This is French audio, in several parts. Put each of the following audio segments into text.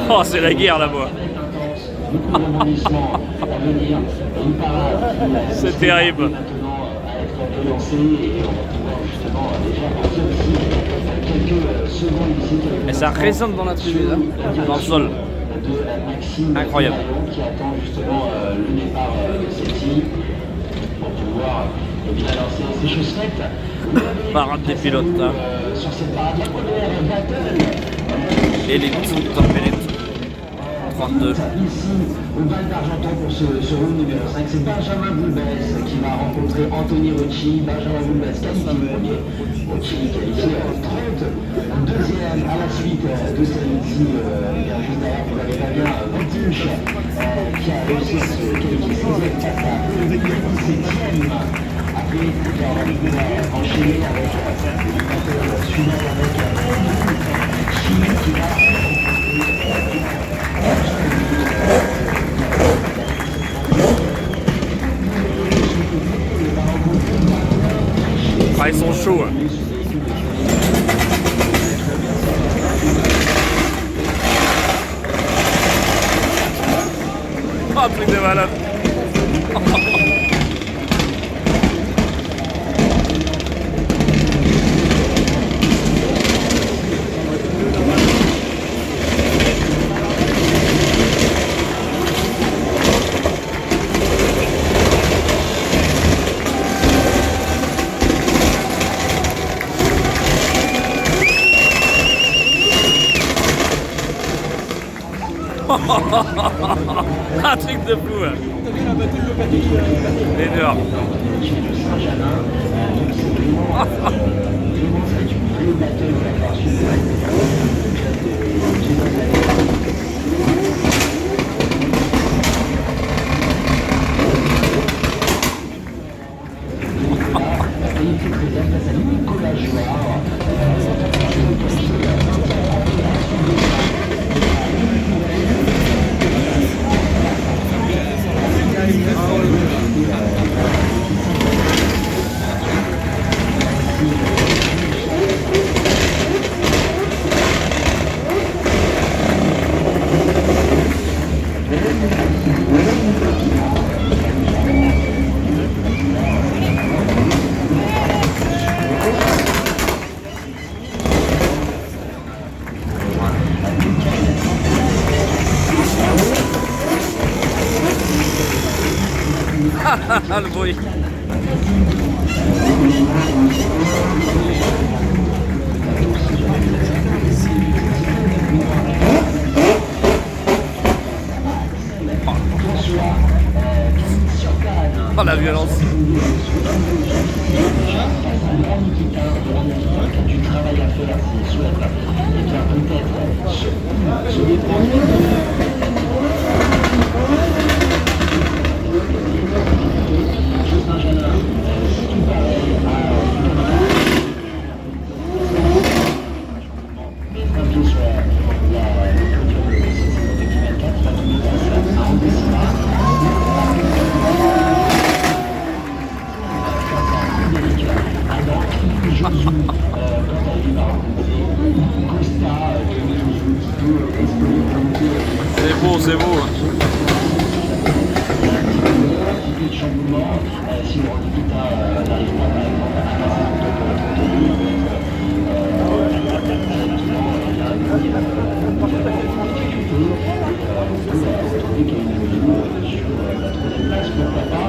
Oh, c'est la guerre là-bas. C'est terrible. Et ça résonne dans la tribune, hein, dans le sol. Incroyable. Qui attend justement le départ de celle-ci pour pouvoir lancer ses choses faites. Parade des pilotes. Hein. Sur cette parade, la première battle. Élite, top élite. 32. Ici, au bal d'Argenton pour ce round numéro 5, c'est Benjamin Boulbès qui va rencontrer Anthony Rocci. Benjamin Boulbès qualifié premier, Rocci qualifié 30. Deuxième à la suite de celle-ci, juste derrière, vous l'avez pas bien, Voltige qui a réussi à se qualifier 16e face à 17e. Après, il va enchaîner avec le suivant avec Chine qui va Ah, ils sont chauds. Hein. Oh, truc de malade. Un truc de fou. Hein. Énorme. Le bruit. Oh la violence. Du travail à faire s'il souhaite et bien peut-être se déprendre. C'est beau, c'est beau. Si le handicap n'arrive pas par exemple à passer le top pour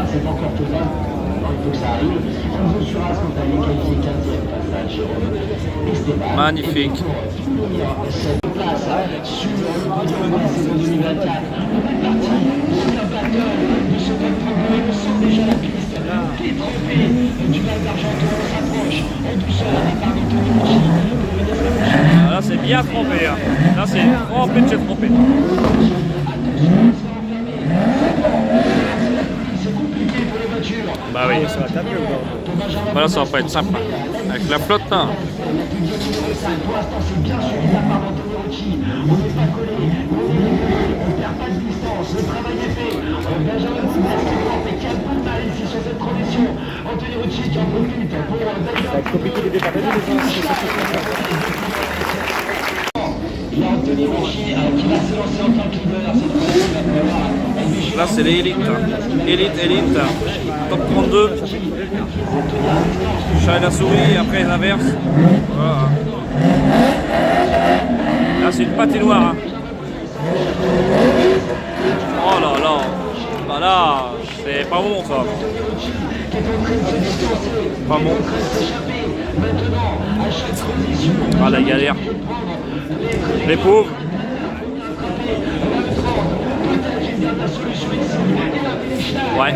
c'est pas encore faisable. Il faut que ça arrive. On vous sera spontané qualifié 15e passage. Esteban. Magnifique. Cette place sur le podium de la saison 2024. Parti sur la battle de ce top premier. On sent déjà la piste qui est trempée du lac d'Argenton. On s'approche en douceur des départ d'Anthony Rocci. Là, c'est bien trempé. Hein. Là, c'est trempé de chez trempé. Bah oui. Voilà, ça va pas être simple. Avec la flotte, hein. Pour l'instant, c'est bien suivi de la part d'Anthony Rocci. On n'est pas collé, on ne perd pas de distance. Le travail est fait. Benjamin Boulbès qui porte 4 bouts de mal ici sur cette transition. Anthony Rocci qui en profite pour Il y a Anthony Rocci qui va se lancer en tant que leader cette fois-ci. Il va falloir être vigilant. Là, c'est les élites. Élite. Top 32. Chat et la souris, et après l'inverse. Voilà. Là, c'est une patinoire. Hein. Oh là là. Bah là, c'est pas bon ça. Pas bon. Ah, la galère. Les pauvres. Ouais.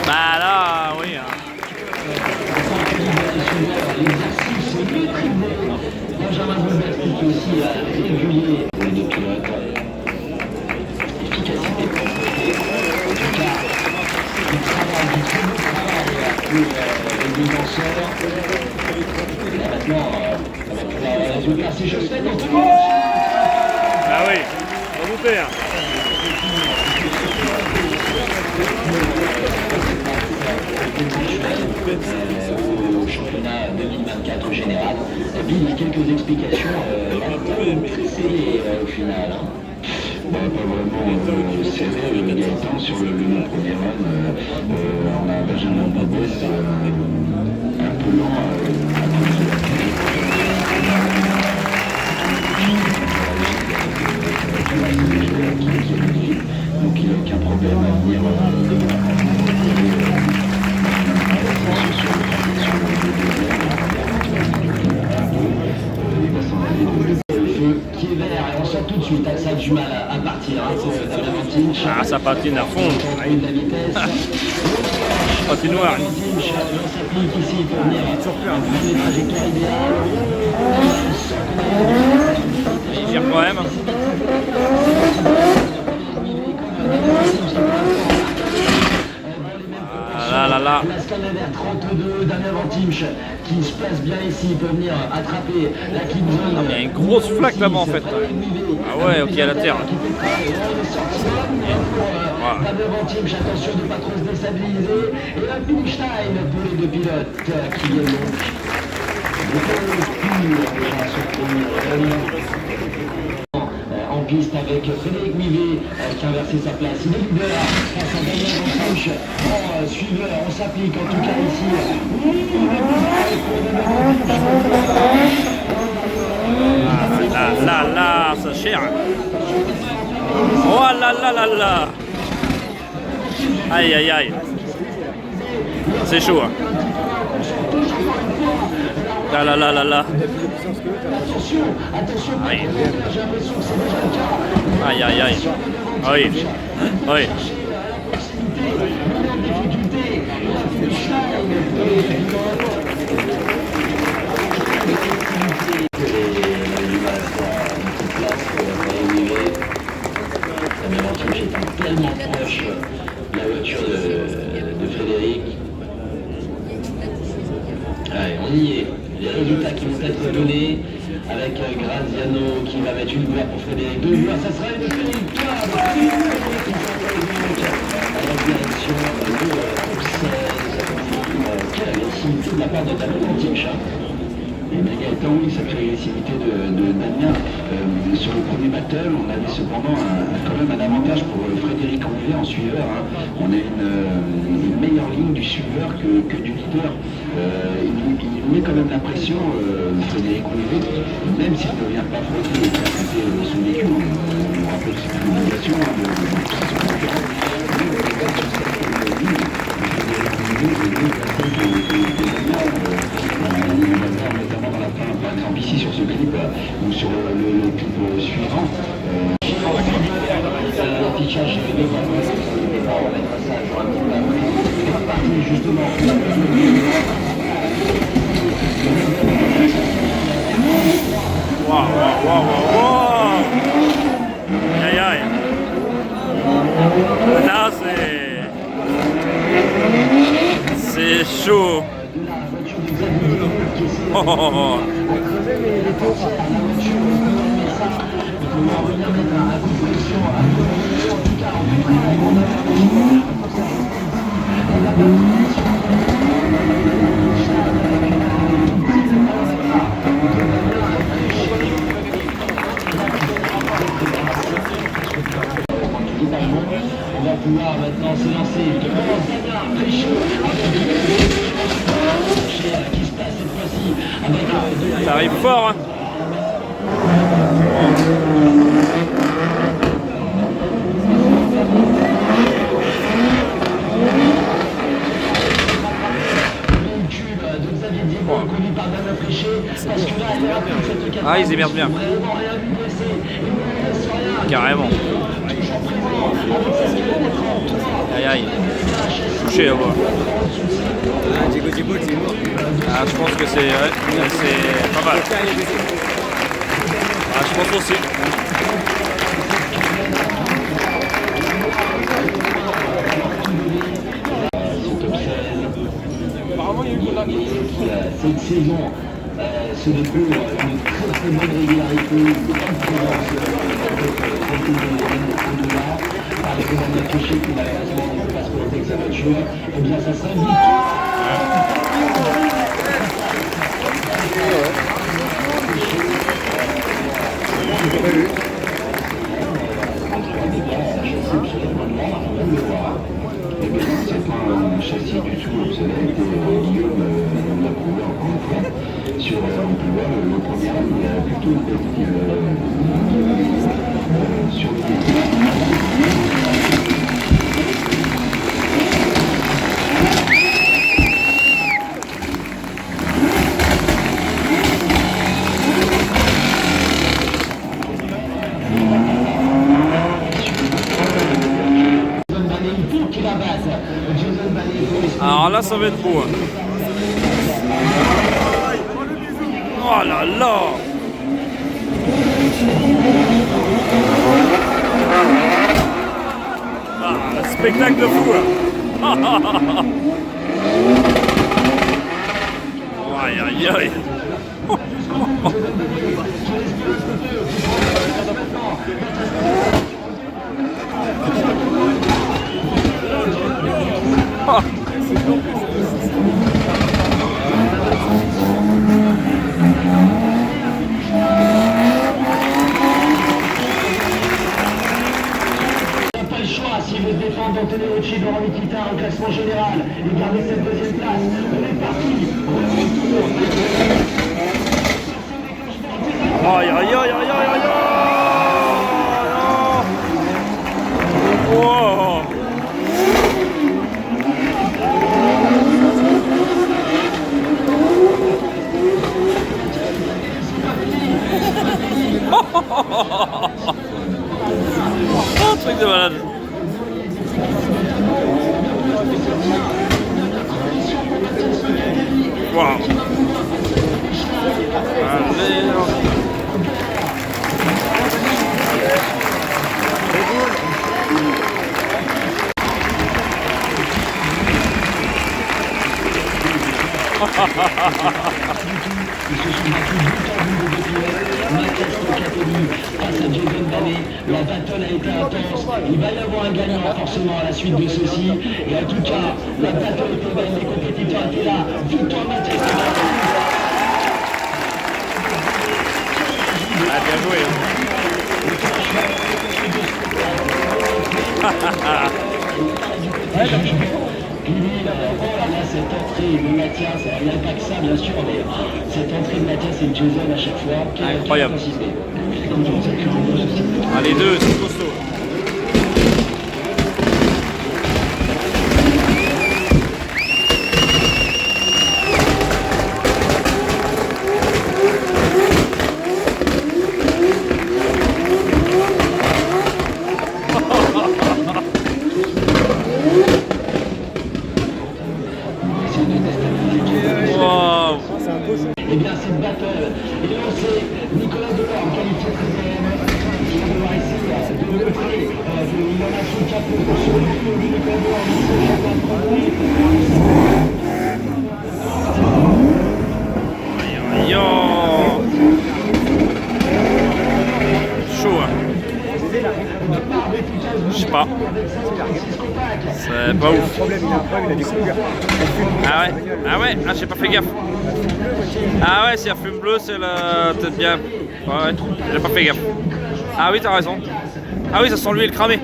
Bah là, oui. Hein. Benjamin Boulbet qui aussi régulier de pilote. Efficacité. En tout cas, il travaille, du très beau travail avec les danseurs. Et là maintenant, ça va pouvoir résoudre ses chaussettes dans tout le monde. Ah oui, on va douter. Hein. Au championnat 2024 général. Et puis il y a quelques explications très serrées au final. Pas vraiment serré, Gaëtan sur le premier run. On a Benjamin Boulbet un peu lent à cause de la donc il n'y a aucun problème à venir qui est vert et on sent tout de suite que ça a du mal à partir. Ah, ça patine à fond. De la vitesse. Patinoire. On s'applique ici pour venir prendre les trajectoires idéales. Il gère quand même. Ah là là. La Scandale vers 32 Damien Vantimch qui se place bien ici peut venir attraper la Kid Zone. Il y a une grosse flaque là-bas en fait. Ah ouais, ok, à la terre. Voilà. Damien Vantimch, attention de ne pas trop se déstabiliser. Et la Pilstein pour les deux pilotes qui viennent donc. En piste avec Frédéric Mivet qui a inversé sa place. Il est leader face à Damien Vantimch en suiveur. On s'applique en tout cas ici. Là, ça cher. Oh là. Aïe. C'est chaud. Hein. Là. Aïe. Oui. Tellement proche de la voiture de Frédéric. Allez, on y est. Les résultats qui vont être donnés avec Graziano qui va mettre une voix pour Frédéric. Deux voix, ça sera une victoire de Frédéric à la direction de top 16. Quelle agressivité de la part de Damien Vantimch. Et Gaëtan, oui, sacrée agressivité de Damien. Sur le premier battle, on avait cependant quand même un avantage pour Frédéric Rouvet en suiveur. Hein. On a une meilleure ligne du suiveur que du leader. Il met quand même la pression, Frédéric Rouvet, même s'il ne vient pas frotter et percuter son véhicule. On rappelle que c'est une obligation de pousser son concurrent. Mais on regarde sur cette ligne, Frédéric Rouvet et Damien, notamment dans la fin, par exemple ici sur ce clip ou sur le clip suivant. L'affichage est fait par le départ, on va mettre ça sur un petit peu après. C'est pas parti justement. Wow. Aïe. Là, c'est chaud. Oh. l'équipage. On va pouvoir maintenant se lancer devant Dana Préchaud qui se passe cette fois-ci avec Ça arrive fort, hein. Ah, ils émerdent bien. Carrément. Aïe aïe. Touché à voir. Ah, je pense que c'est pas mal. Ah, je pense aussi. Cette saison se découvre une très bonne régularité, une grande présence au-delà, par les commandants affichés qui malheureusement ne peut pas se présenter avec sa voiture. Eh bien, ça serait une C'est pas un châssis du tout obsolète et Guillaume l'a prouvé encore une fois. Sur, on peut voir le premier, il a plutôt une petite sur Alors là, ça va être beau. Oh là là! Ah, spectacle de fou! Aïe aïe aïe! Si vous défendre Antonio Ricci dans Nikita au classement général et garder cette deuxième place, on est parti. Aïe aïe aïe aïe aïe aïe! Wow! Oh, truc de malade! Wow! Allez! La battle a été intense, il va y avoir un gagnant forcément à la suite de ceci, et en tout cas, la battle était belle, les compétiteurs étaient là, victoire Mathias. Ah, bien joué! Cette entrée de Mathias, il n'y a pas que ça bien sûr, mais cette entrée de Mathias et de Jason à chaque fois, incroyable! Ah, les deux, c'est costaud! Eh bien, cette battle est lancée. Nicolas Delorme, qualifié 13e. Je vais voir ici, de l'autre côté, il en a son capot pour ce Nicolas Delorme, Chaud, hein. Je sais pas. C'est pas ouf. Ah ouais? Ah ouais? Ah, j'ai pas fait gaffe. Ah ouais, s'il y a fume bleu, c'est peut-être bien. Ouais, j'ai pas fait gaffe. Ah oui, t'as raison. Ah oui, ça sent l'huile cramée.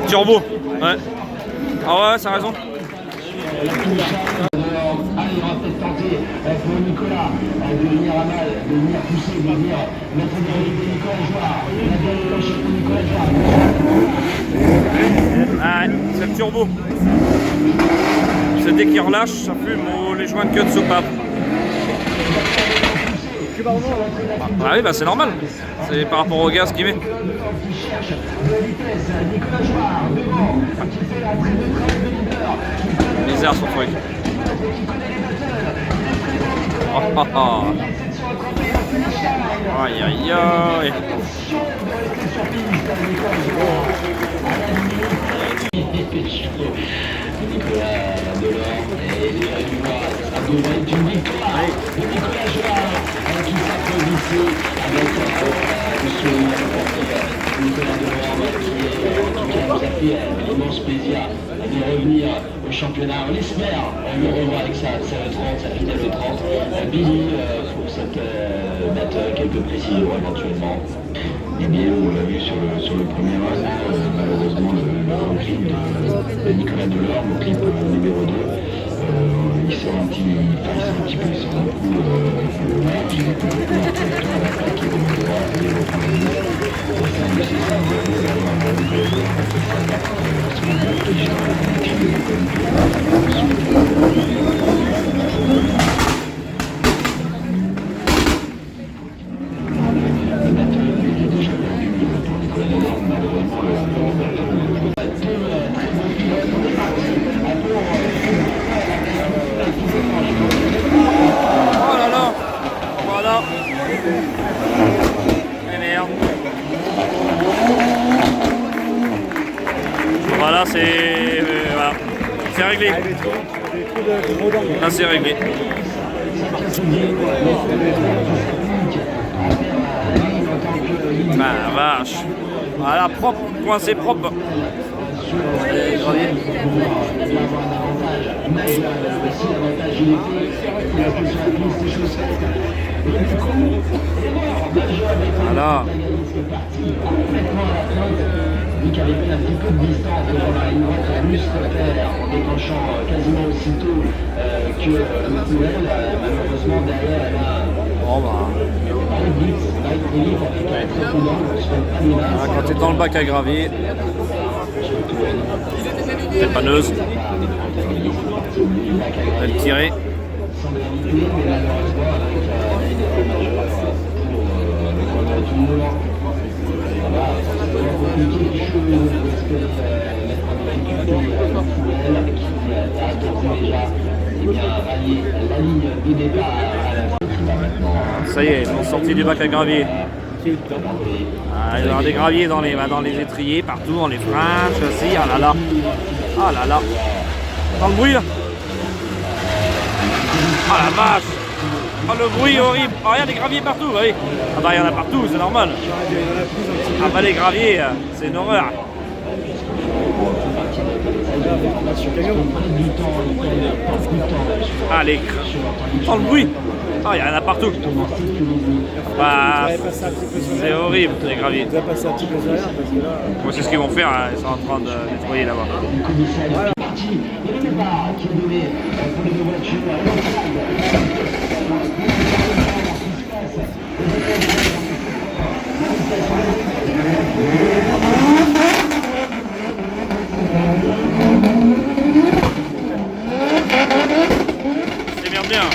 Turbo. Ouais. Ah ouais, ça a raison. Allez, on va peut-être tenter pour Nicolas de venir à mal, de venir pousser, de venir mettre des réalités Nicolas Jouard. La belle cloche pour Nicolas Jouard. Ah ouais, c'est le turbo. C'est dès qu'il relâche, ça fume les joints de queue de soupape. Ah oui, bah c'est normal. C'est par rapport au gaz qu'il met. Qui cherche de vitesse, Nicolas Jouard devant, qui fait la très bonne travail de leader. Bizarre son truc. Oh, oh, oh. Aïe aïe aïe. Nicolas Delors et Léa Dubois, ça devrait être une victoire de Nicolas Jouard qui s'appelle ici avec monsieur Nicolas Delors qui nous a fait l'immense plaisir de revenir au championnat. On espère le revoir avec sa 30, sa fidèle 30. Billy, pour cette battle, quelques précisions éventuellement. Eh bien, on l'a vu sur le premier run, malheureusement, le clip de Nicolas Delors, le clip numéro 2, il sort un petit peu, il sort un coup, large, il est complètement à l'attaque, il remet droit, il reprend la ligne. C'est un de ces symboles d'avoir un Nicolas Delors qui s'adapte à son gars qui gère la clip Oh là là. Voilà. Et merde. Voilà, c'est... voilà. C'est réglé. Là, c'est réglé. Ah, vache. Voilà, propre, coincé propre. Voilà. Lui qui avait pris un petit peu de distance devant la ligne droite, a plus faire en déclenchant quasiment aussitôt que le Tourelle. Malheureusement, derrière, elle a Bon bah. Quand tu es dans le bac à gravier, dépanneuse, elle tirer. Ça y est, ils sont sortis du bac à gravier. Ah, il y aura des graviers dans les étriers, partout, dans les freins, châssis, ah là là. Ah là là. Dans le bruit là. Ah la vache. Oh le bruit horrible. Oh, regarde les graviers partout, vous voyez. Ah bah il y en a partout, c'est normal. Ah bah les graviers, c'est une horreur. Ah les... Oh le bruit. Ah, il y en a partout. Bah, c'est horrible, les graviers. Moi, c'est ce qu'ils vont faire, hein. Ils sont en train de nettoyer là-bas. C'est bien bien.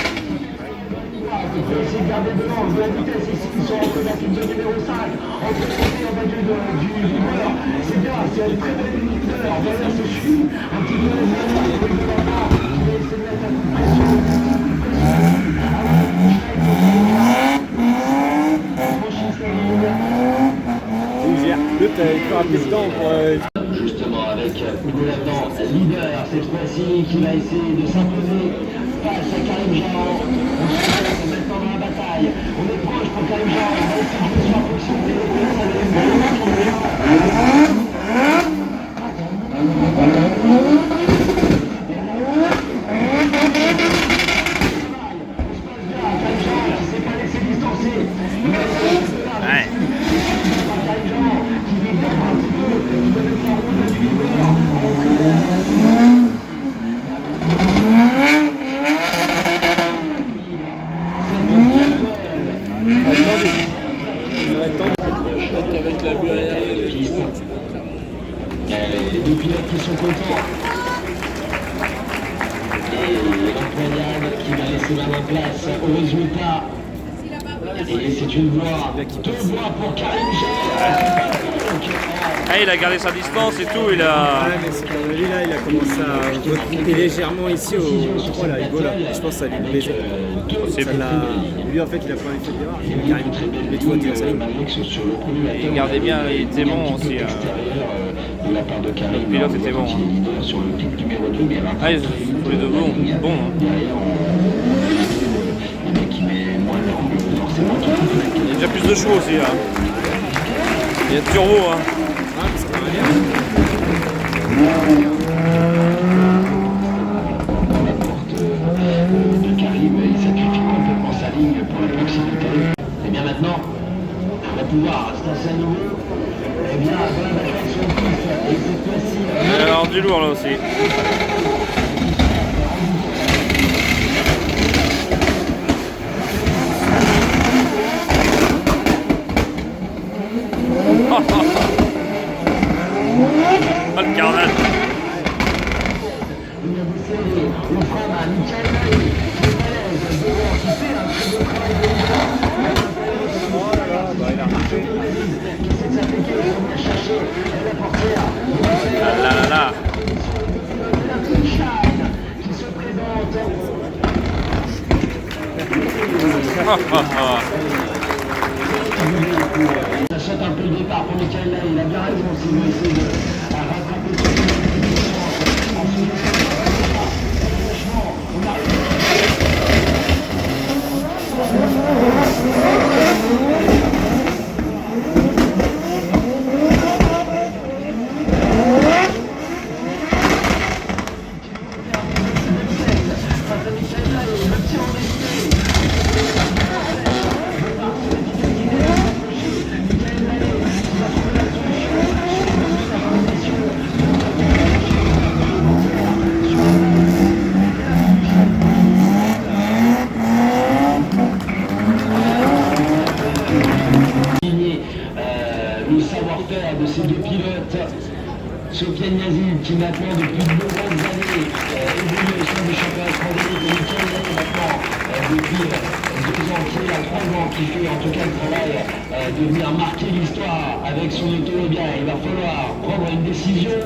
C'est gardé devant, de la vitesse ici, ils sont entre la piste numéro 5, entre les côtés en bas du leader. C'est bien, c'est un très bel leader. Derrière, se suit un petit peu les meilleurs de la barre, qui va essayer de mettre un coup de pression. Justement avec Hugo Ladan, leader cette fois-ci, qui va essayer de s'imposer face à Karim Jean. On se retrouve maintenant dans la bataille. On est proche pour Karim Jean. On va essayer de jouer sur la proximité de place avec deux pilotes qui sont contents. Et l'empoignade qui va laisser la main place au résultat. Et c'est une voie, deux voies pour Karim Gel. Ah, il a gardé sa distance et tout, il a... Ouais, mais c'est comme lui là, il a commencé à recouper légèrement ici au là, Hugo là. Je pense que ça a dû le baiser. Lui en fait il a pas effet de l'erreur, il a carrément mais tout était à sa ligne. Il gardait bien, il était bon aussi. Le pilote était bon. Ah, ils sont tous les deux bons. Il y a déjà plus de chevaux aussi là. Il y a de turbo hein. Ah, mais c'est pas bien. De Karim, il sacrifie complètement sa ligne pour la proximité. Et bien maintenant, on va pouvoir se lancer à nouveau. Et bien, dans la bataille sur le piste, et cette fois-ci, Il a l'air du lourd là aussi. Ah, le carnage. on prend à Michael Maï, qui est à l'aise, devant, qui fait un très beau travail de Il a remarqué. qui essaie de s'appliquer, ils vont bien chercher la portière. Ah là là là. Qui se présente. Ça saute un peu le départ pour Michael Maï, il a bien raison s'il veut essayer de rattraper ce le savoir-faire de ces deux pilotes. Sofiane Yazid qui maintenant depuis de nombreuses années évolue au sein du championnat français de Michael Maï maintenant depuis 2 ans, qui est à 3 ans, qui fait en tout cas le travail de venir marquer l'histoire avec son auto. Eh bien, il va falloir prendre une décision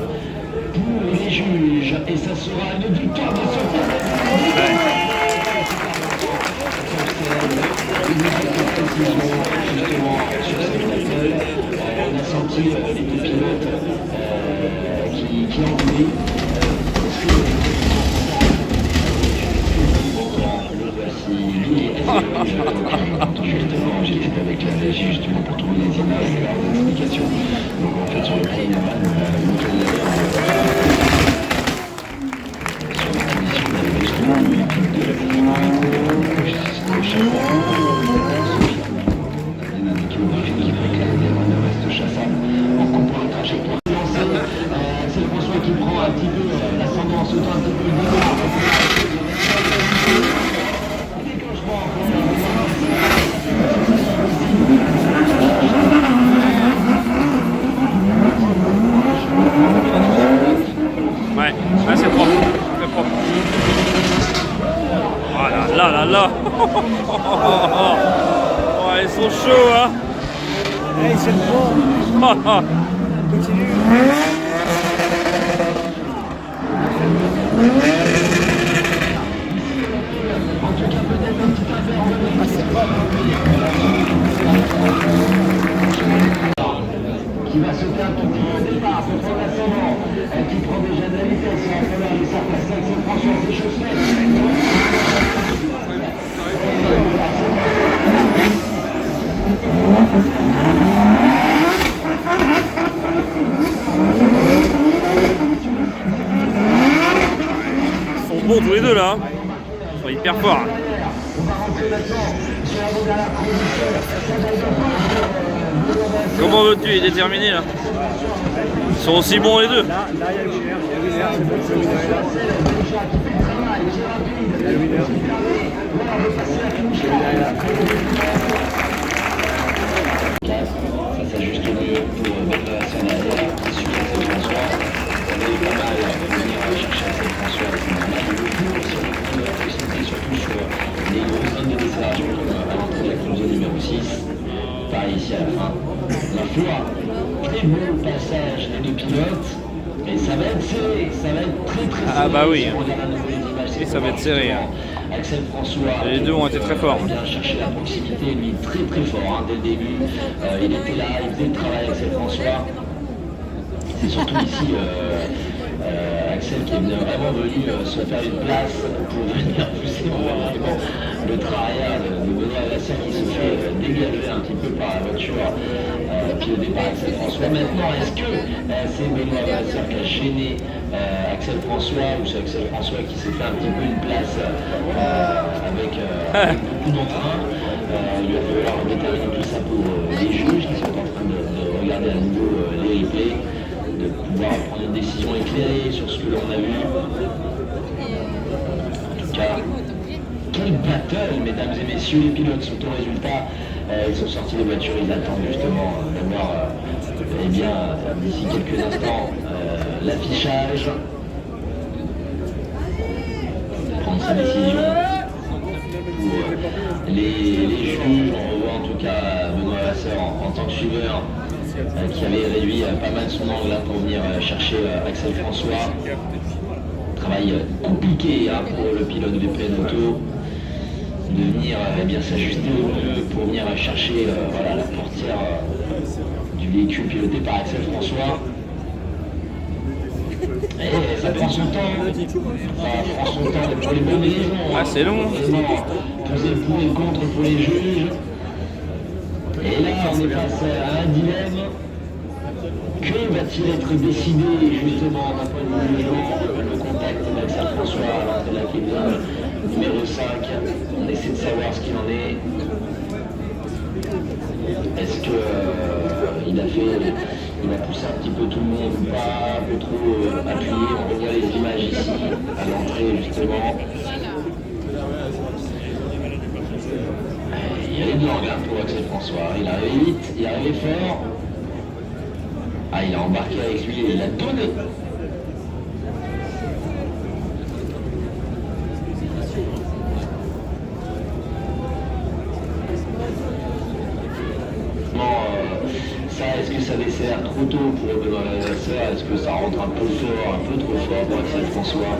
pour les juges et ça sera une victoire de Sofiane Yazid. Justement sur cette battle, on a senti les deux pilotes qui ont pris. Justement, j'étais avec la régie justement pour trouver les images et leurs explications. Donc en fait sur le premier van, sur la condition d'arriver justement de l'équipe de la qui fait que les reste chassable en coupant le trajectoire. C'est François qui prend un petit peu l'ascendance, autant un petit peu le départ. Ouais, là c'est propre. C'est propre. Oh là là là là. Oh, ils sont chauds hein. Hey, c'est bon. Continue. Qui va sauter un tout petit peu au départ pour prendre l'ascendant, qui prend déjà de la vitesse et en faveur de sa place avec François ses chaussettes. Ils sont bons tous les deux là. Ils sont hyper forts. Comment veux-tu? Il est déterminé là. Ils sont aussi bons les deux. Là, il y a le winner, c'est bon, le winner est là. Il y a le winner. Ça s'ajuste mieux pour mettre son arrière sur cette François. à la fin. La foi, très beau passage des deux pilotes. Et ça va être serré, ça va être très serré. Ah bah oui. Si on regarde à nouveau les images, Et ça va être serré. Axel François. Les deux ont été très forts. Il a bien cherché la proximité, lui très fort dès le début. Il était là, il faisait le travail Axel François. C'est surtout ici Axel qui est vraiment venu se faire une place pour venir pousser. On voit vraiment le travail de Benoît Vasseur qui se fait dégager un petit peu par la voiture pilotée par Axel François. Maintenant, est-ce que c'est Benoît Vasseur qui a gêné Axel François ou c'est Axel François qui s'est fait un petit peu une place avec beaucoup d'entrain? Il va falloir déterminer tout ça pour les juges qui sont en train de regarder à nouveau les replays, de pouvoir prendre une décision éclairée sur ce que l'on a vu. En tout cas, quel battle, mesdames et messieurs, les pilotes sont au résultat. Ils sont sortis des voitures, ils attendent justement d'avoir, eh bien, d'ici quelques instants, l'affichage, prendre sa décision. Pour les juges, on revoit en tout cas Benoît Vasseur en tant que suiveur qui avait réduit pas mal son angle pour venir chercher Axel François. Travail compliqué pour le pilote VPN Auto de venir bien s'ajuster au mieux pour venir chercher voilà, la portière du véhicule piloté par Axel François. Et ça prend son temps, pour les bonnes raisons. Ah, c'est long. Poser le pour et le contre pour les juges. Et là, on est face à un dilemme. Que va-t-il être décidé justement d'un point de vue le contact d'Axel François à l'entrée de la tribune numéro 5. On essaie de savoir ce qu'il en est. Est-ce qu'il a poussé un petit peu tout le monde ou pas, un peu trop appuyé? On revoit les images ici, à l'entrée justement. Il y avait de l'angle pour Axel François. Il est arrivé vite, il est arrivé fort. Ah, il a embarqué avec lui et il a donné. Est-ce que ça dessert trop tôt pour Benoît Vasseur? Est-ce que ça rentre un peu fort, un peu trop fort pour Axel François?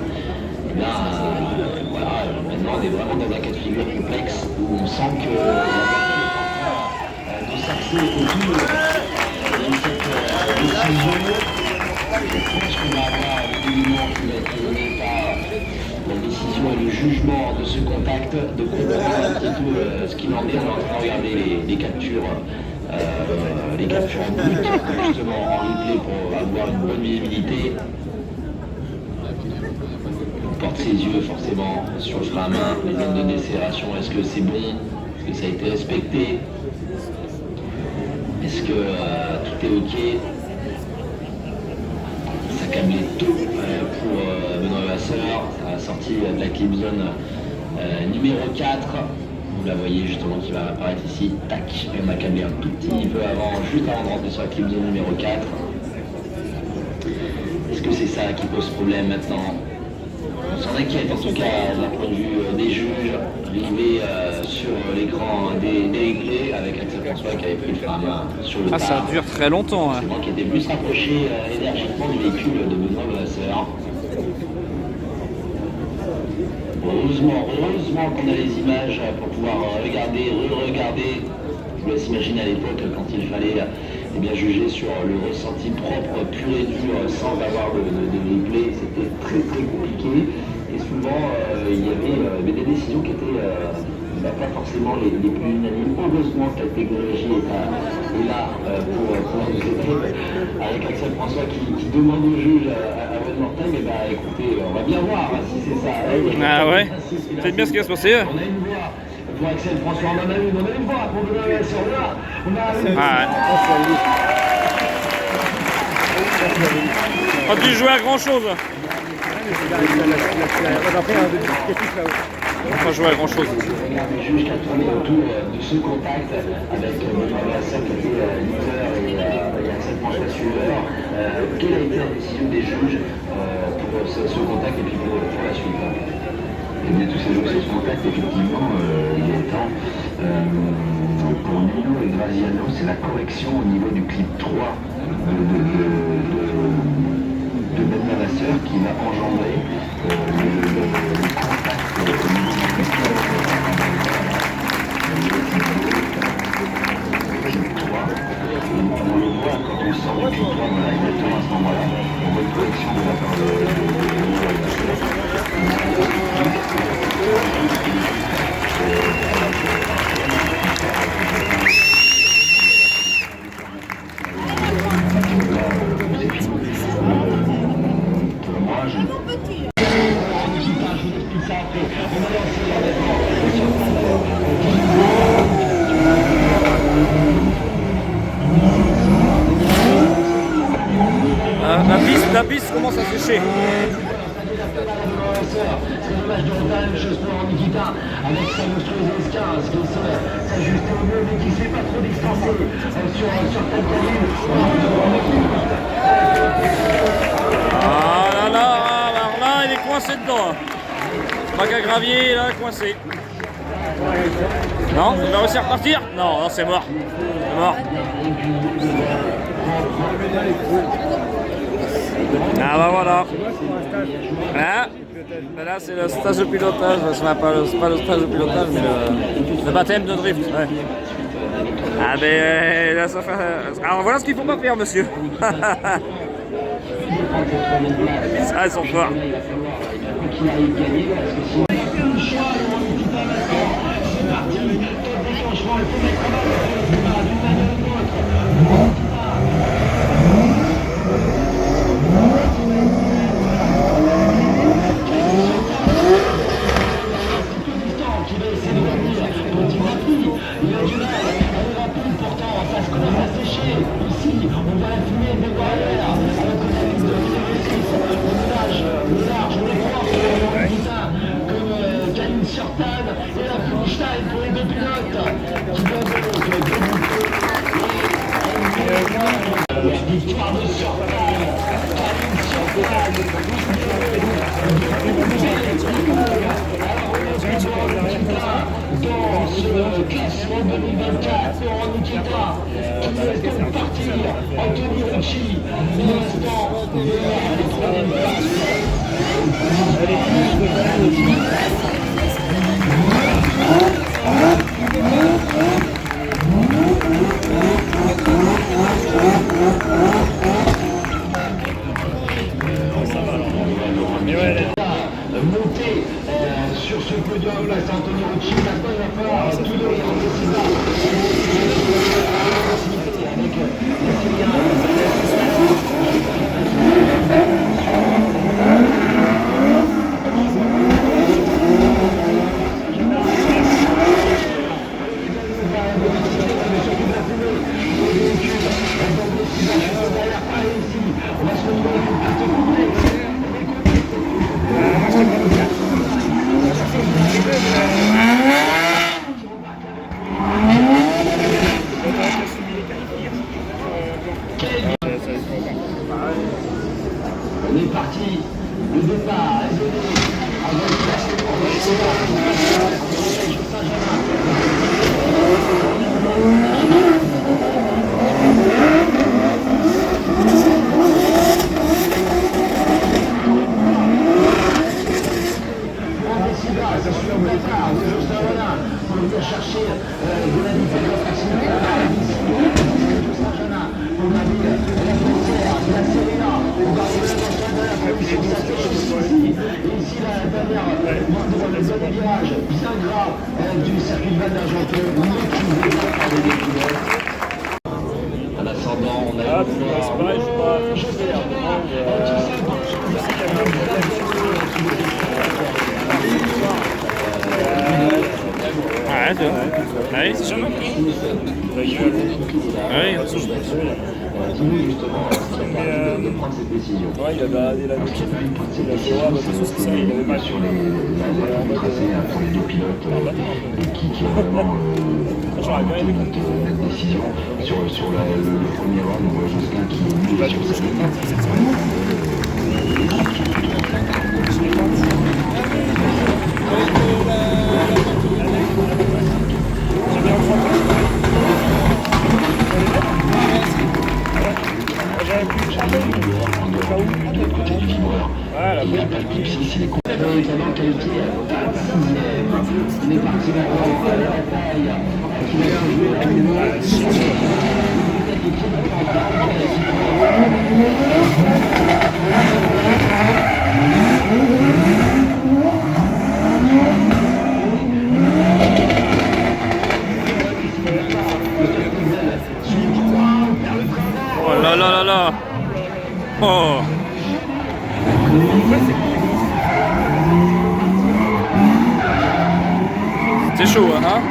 Et bien, voilà, maintenant on est vraiment dans un cas de figure complexe où on sent que la est en train de s'axer autour de cette décision. Je pense qu'on va avoir le dénouement qui va être donné par la décision et le jugement de ce contact, de comprendre un petit peu ce qu'il en est. On est en train de regarder les captures. Les captures en brut, justement en replay pour avoir une bonne visibilité. On porte ses yeux forcément sur le frein à main, les zones de décélération, est-ce que c'est bon? Est-ce que ça a été respecté? Est-ce que tout est ok? Ça câblait tout pour Benoît Vasseur, ça a sorti de la clip zone numéro 4. Vous la voyez justement qui va apparaître ici, tac, on a câblé un tout petit peu avant, juste avant de rentrer sur la clip zone numéro 4. Est-ce que c'est ça qui pose problème maintenant? On s'en inquiète en tout cas d'un point de vue des juges, arrivé sur l'écran des replays avec Axel François qui avait pris le frein à main sur le tard. Ça dure très longtemps. C'est moi qui était plus rapproché énergiquement du véhicule de Benoît Vasseur. Heureusement qu'on a les images pour pouvoir regarder, re-regarder. Je vous laisse imaginer à l'époque quand il fallait bien juger sur le ressenti propre, pur et dur, sans avoir de replay. C'était très compliqué. Et souvent, il y avait des décisions qui étaient pas forcément les plus unanimes. Heureusement que la technologie est là pour nous aider. Avec Axel François qui demande au juge à One More Time, et bah écoutez, on va bien voir si c'est ça. Ah ouais, c'est bien ce qui va se passer. On a une voix pour Axel François, on a une voix pour Benoît Vasseur là. On a pas dû jouer à grand chose. On va pas jouer à grand chose. Le juge qui a tourné autour de ce contact avec Benoît Vasseur qui était leader et Axel François suiveur. Quelle a été la décision des juges pour ce contact et puis pour la suite? Et bien, tous ces jours sur ce contact, effectivement, il est temps Pour Nino et Graziano, c'est la correction au niveau du clip 3 de Ben Navasseur qui va engendrer le contact au niveau du clip 3. On le voit quand on sort du clip 3, voilà, exactement à ce moment-là, on voit une correction de la part de La piste commence à sécher. C'est l'image de la même chose pour Nikita avec sa monstrueuse S15 qui sait s'ajuster au mieux mais qui ne fait pas trop distancer sur certaines colline. Ah là là, alors là il est coincé dedans. Bac à gravier là coincé. Non, il va réussir à repartir. Non, non c'est mort. C'est mort. Ah bah voilà. Hein? Ben là c'est le stage de pilotage, c'est pas le stage de pilotage mais le baptême de drift. Ouais. Ah ben là ça fait... Alors voilà ce qu'il faut pas faire monsieur. Ça ils sont forts. Monter sur ce podium là, c'est Antonio Ricci, maintenant il va falloir tout donner en on est parti, le départ est donné avec pour venir chercher de la différence on a vu la frontière, la Serena, on va arriver dans la commission de la ici, et ici la dernière, le dernier virage, bien gras du circuit de Val d'Argenteuil, en ascendant, on a Ouais, c'est vrai. Ouais, c'est jamais pris. Ouais, il a sur le tracé pour les deux pilotes qui a vraiment notre décision sur le premier round. On voit Jocelyn qui est sur sa ligne. de l'autre côté du vibreur. Il n'y a pas de clip 6, il est Notamment qualifié à 6e. On est parti maintenant à la bataille qui va se jouer actuellement. Oh là là là là. Oh. C'est chaud, hein?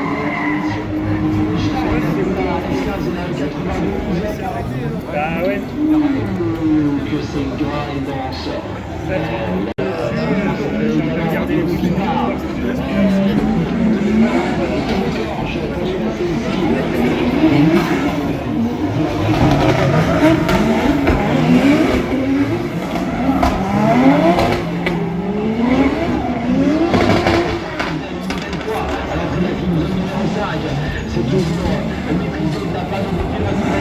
Bah ouais. Que c'est gras et dense. Regardez les boucles. C'est toujours maîtrisé de la part de l'opérateur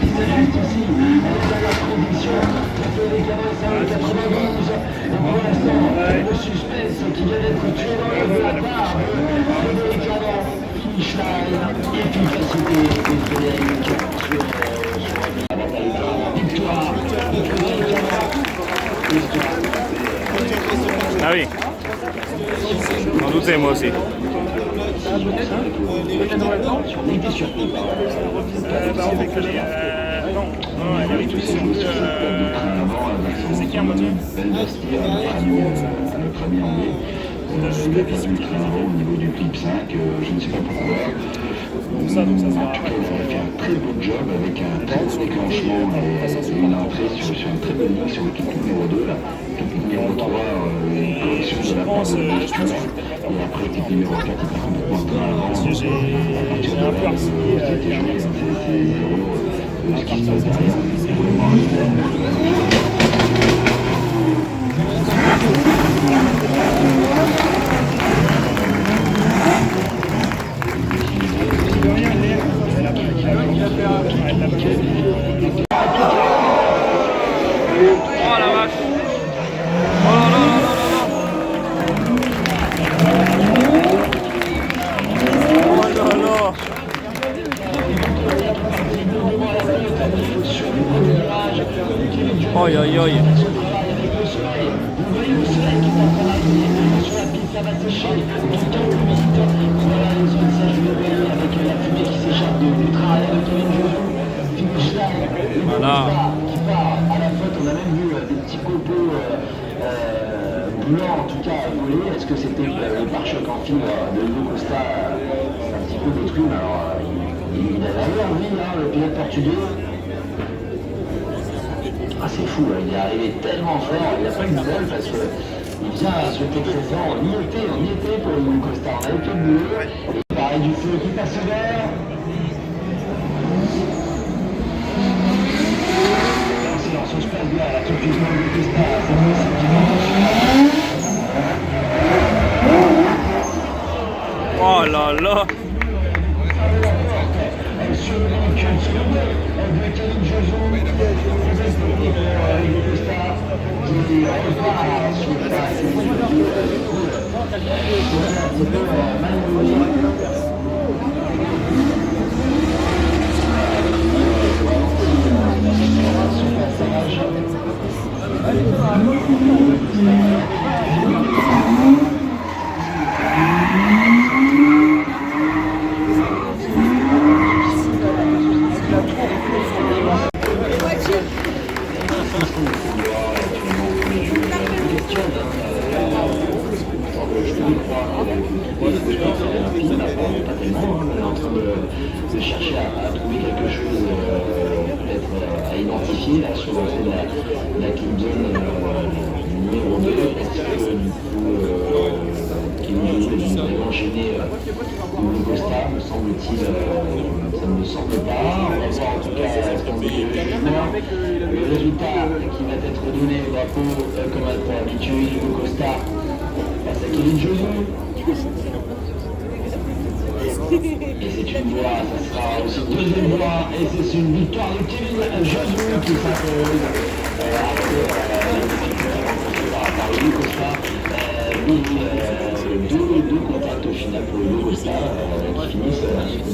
qui s'ajuste ici à la transition. On fait les caméras 92. Et pour l'instant, le suspense qui vient d'être tué de la part de l'américain finish line, efficacité et Frédéric sur la bataille. Victoire. Ah oui. J'en doutais moi aussi. On était surpris par elle avait tout sur c'est qui un moteur? Le premier anglais. Il a perdu le train avant au niveau du clip 5, je ne sais pas pourquoi. Donc ça En tout cas, il a fait un très bon job avec un très bon déclenchement et une entrée sur une très bonne ligne sur le clip numéro 2. Là. Clip numéro 3, une correction de la part de l'Astur. Et après, le clip numéro 4, il part complètement le train avant. À partir de là, c'était joli. C'est ce qui se passe derrière. Oh la vache. Oh là là là là là. Oh là là. Aïe aïe aïe. Voilà. Qui part à la flotte, on a même vu des petits copeaux blancs en tout cas voler. Est-ce que c'était le pare-choc en fibre de Hugo Costa un petit peu détruit? Alors il avait envie, le pilote portugais. Ah c'est fou, il est arrivé tellement fort, il n'a pas eu de bol parce que il vient à sauter très fort. On y était pour Hugo Costa, on avait fait le boulot. Et pareil du feu qui passe vert. On se passe bien, la toute puissance de Costa, ça fait cette dimension. Oh là là. Sur le cul sur le Kevin Jojo, Costa, qui repart sur le pas, c'est un petit peu malheureux. De chercher à trouver quelque chose peut-être à identifier là, sur la clip zone numéro 2. Est-ce que du coup Kevin Jojo est vraiment gêné Hugo Costa, me semble-t-il, ça ne me semble pas. On va voir en tout cas le résultat qui va être donné au drapeau comme habitué Hugo Costa face à Kevin Jojo. Et c'est une voie, ça sera aussi une deuxième voie, et c'est une victoire de Kevin Josue qui s'impose par Hugo Costa. Deux contacts au final pour Hugo Costa qui finissent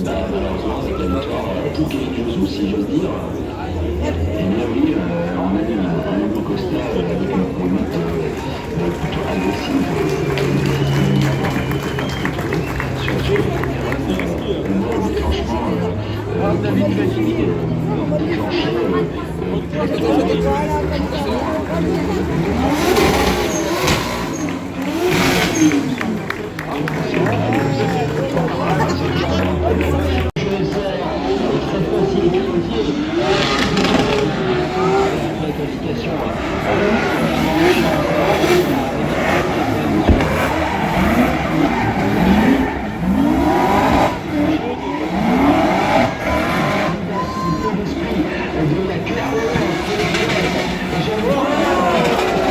malheureusement avec la victoire pour Kevin Josue, si j'ose dire. Et bien oui, on a vu Hugo Costa avec une conduite plutôt agressive. Sur le déclenchement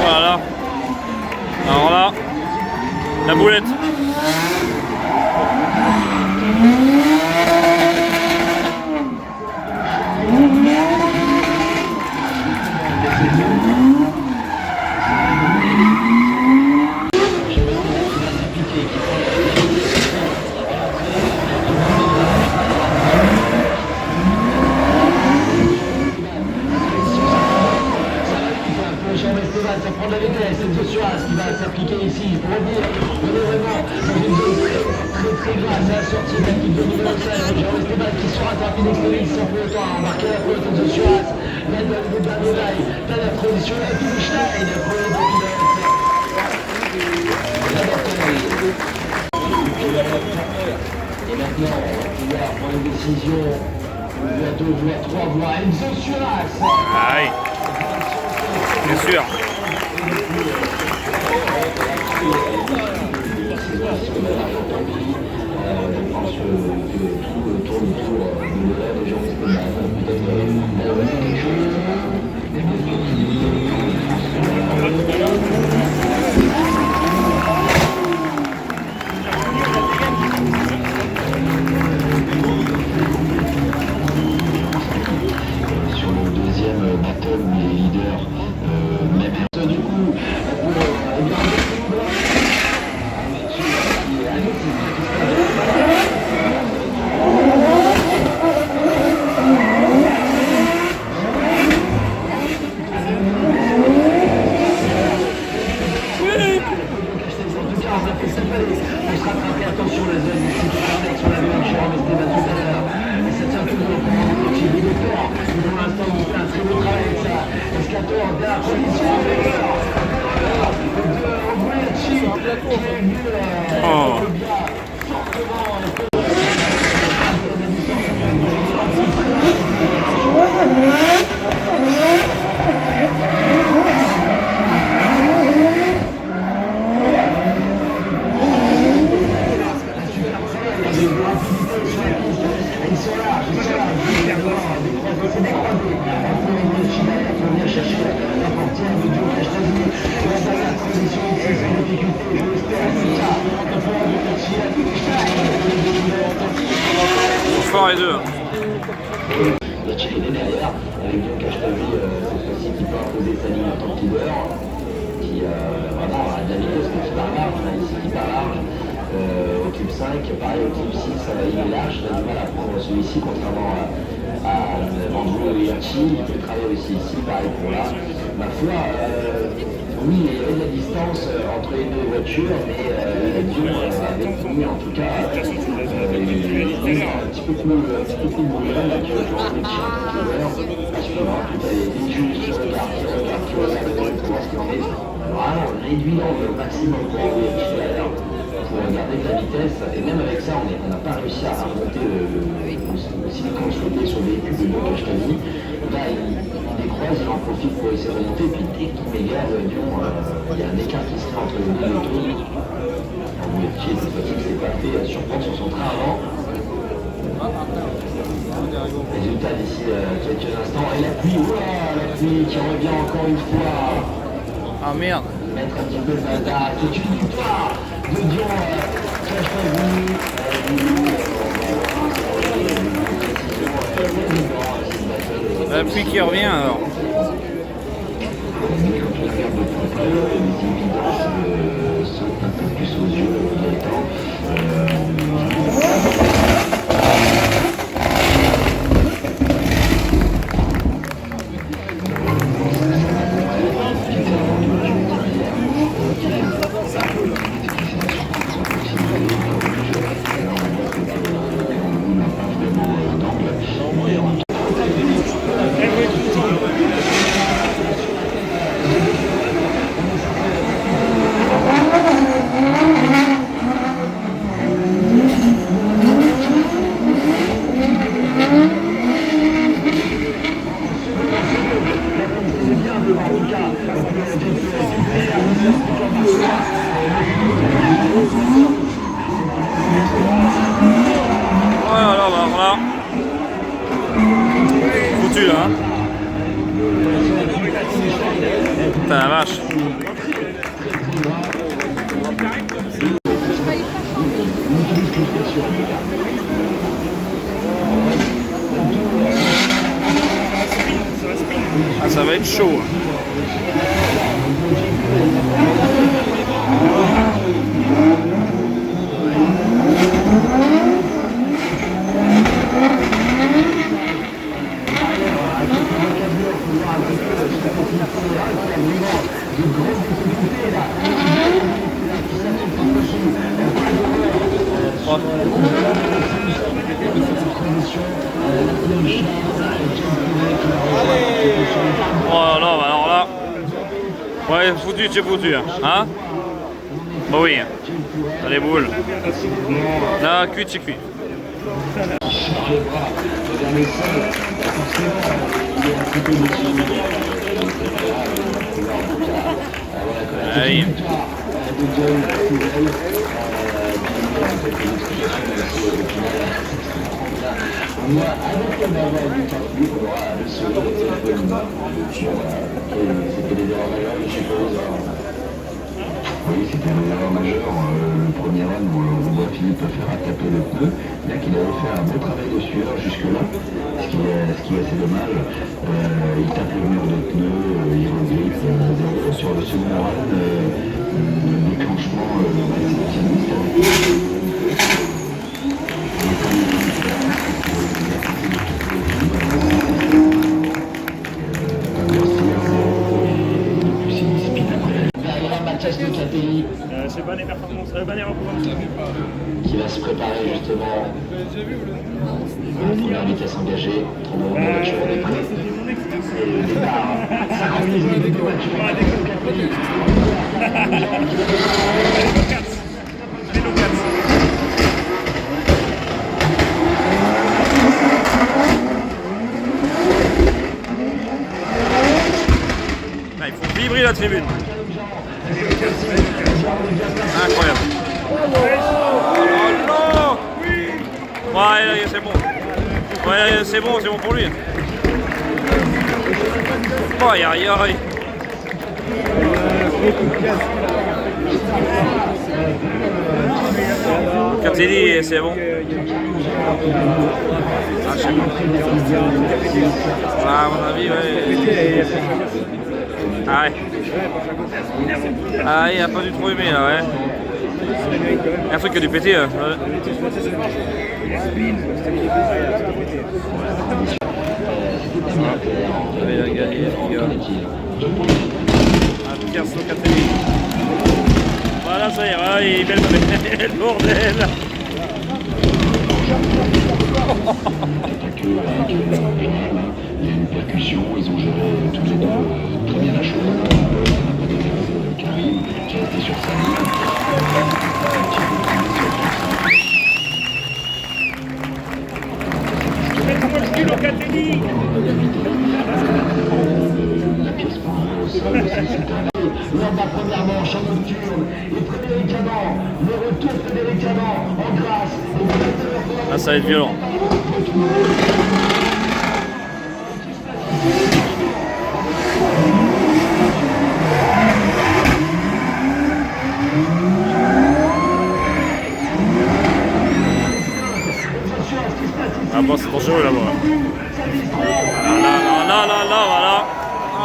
Voilà. Alors là, la boulette. Ça prend de la vitesse, c'est de Suarez qui va s'appliquer ici pour revenir. On est vraiment dans une zone très grasse à la sortie de l'équipe de numéro 16. Jérôme Esteban qui sera rapide extérieur sans pour autant embarquer la pelote de Suarez. La donne de Bernolai, dans la transition à Pinstein pour le pilote. Et maintenant, il y a pour une décision, il y a 2 voies, 3 voies. Enzo Suarez. Aïe. Bien sûr. Sur le deuxième battle, les leaders, même du coup, attention la zone ici qui permet sur la ligne Jérôme Esteban tout à l'heure. Et ça tient toujours pour un petit bout de peur. Mais pour l'instant, il fait un très beau travail avec ça. Escator de la position de Obuechi qui est venu bien fortement. Ils sont là, c'est décroisé. Pour venir chercher la portière de Joe Castagni. La dernière transition ici sans difficulté, je l'espère, c'est ça. Il faut réfléchir à tout Fort les deux. Il est derrière, avec Joe Castagni, cette fois-ci qui peut imposer sa ligne en tant que leader, qui vraiment a de la vitesse, mais qui part large, ici qui part large. Au type 5, pareil au type 6, il est lâche, il a du mal à prendre celui-ci, contrairement à Andrew et Hirschi, il peut travailler aussi ici, pareil pour là. Ma foi, oui, il y avait de la distance entre les deux voitures, mais Dion avait mis en tout cas un petit peu plus bruyant que Jean-Louis parce que en tout cas, les juges qui regardent le bruit pour voir ce qu'il en est, vraiment réduisant le maximum pour Hirschi d'ailleurs. Pour garder de la vitesse, et même avec ça, on n'a pas réussi à remonter le silicone soulevé sur le véhicule de Joe Castagni. Là, il décroise, il en profite pour essayer de remonter, puis dès qu'il m'égare, il y a un écart qui se fait entre les deux motos. Cette fois-ci, c'est pas fait surprendre sur son train avant. Résultat d'ici quelques instants, et la pluie, la pluie qui revient encore une fois. Ah merde. Mettre un petit peu de bazar, c'est une victoire de Dion Castagni. La pluie qui revient alors. Voilà, voilà. Foutu là. Hein. Putain la vache. Ah, ça va être chaud. Oh là, alors là, ouais, foutu, c'est foutu, hein? Bah oui, t'as les boules. Là, cuit, c'est cuit. Aïe. Oui, c'était une erreur majeure. Le premier run où on voit Philippe faire taper le pneu, bien qu'il avait fait un bon travail de sueur jusque-là, ce qui est assez dommage. Il tape le mur de pneu, il regrippe sur le second run. Le déclenchement assez optimiste C'est Banner Performance, Banner Performance. Qui va se préparer justement à la première vitesse engagée. Trop bon, la voiture est prête. Et le départ. Ça remise les deux voitures. Ah, il faut vibrer la tribune. Incroyable. Oh non! Ouais, c'est bon. Ouais, c'est bon pour lui. Oh, aïe, aïe, aïe. Captelli, c'est bon. Ah, je sais pas. Ah, à mon avis, ouais. Ah ouais. Ah, il a pas dû trop aimer là, ouais. Il y a un truc qui a dû péter. Ouais. Allez, la gagné, les gars. Un Pierre Captelli. Voilà, ça y est, voilà, il est belle, le bordel. Il y a une percussion, ils ont géré tous les deux très bien la chose. Karim qui a été sur sa ligne. La pièce pour au sol aussi, c'est un... Lors de la première manche en nocturne, et Frédéric Adam, le retour Frédéric Adam en grâce. Ah, ça va être violent.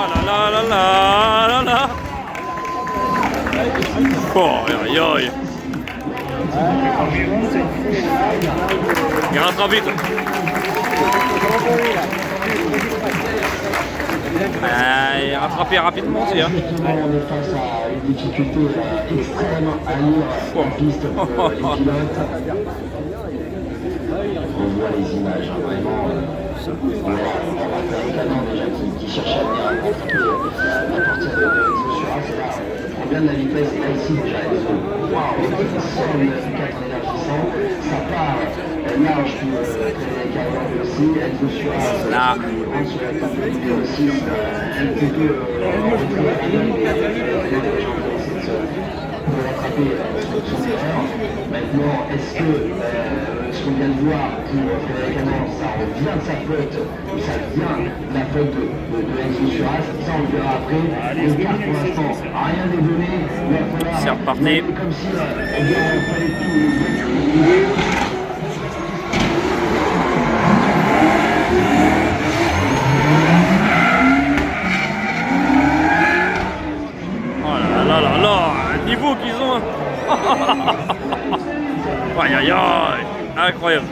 là là là là là là. Oh, aïe aïe. Il rattrape vite. Il est rattrapé rapidement aussi. Hein. On est face à une difficulté extrême à lire la piste pour les pilotes. On voit les images, hein, vraiment. On voit les canons déjà qui cherchent à venir rattraper la portière de Enzo Suarez. C'est là, on vient de la vitesse, et là ici déjà Enzo, waouh, 109,4 énergisant, ça part large pour Frédéric Arnold aussi, Enzo Suarez là. rentre sur la table aussi, un petit peu pour rattraper son erreur. Maintenant, est-ce que ce qu'on vient de voir pour Frédéric Arnold, ça revient de sa faute ou ça vient de la faute de Enzo Suarez? Ça on le verra après. Les cartes pour l'instant, rien n'est donné. Il va falloir. C'est reparti. Comme si il fallait tout. Là là là, un niveau qu'ils ont. Aïe aïe aïe, incroyable.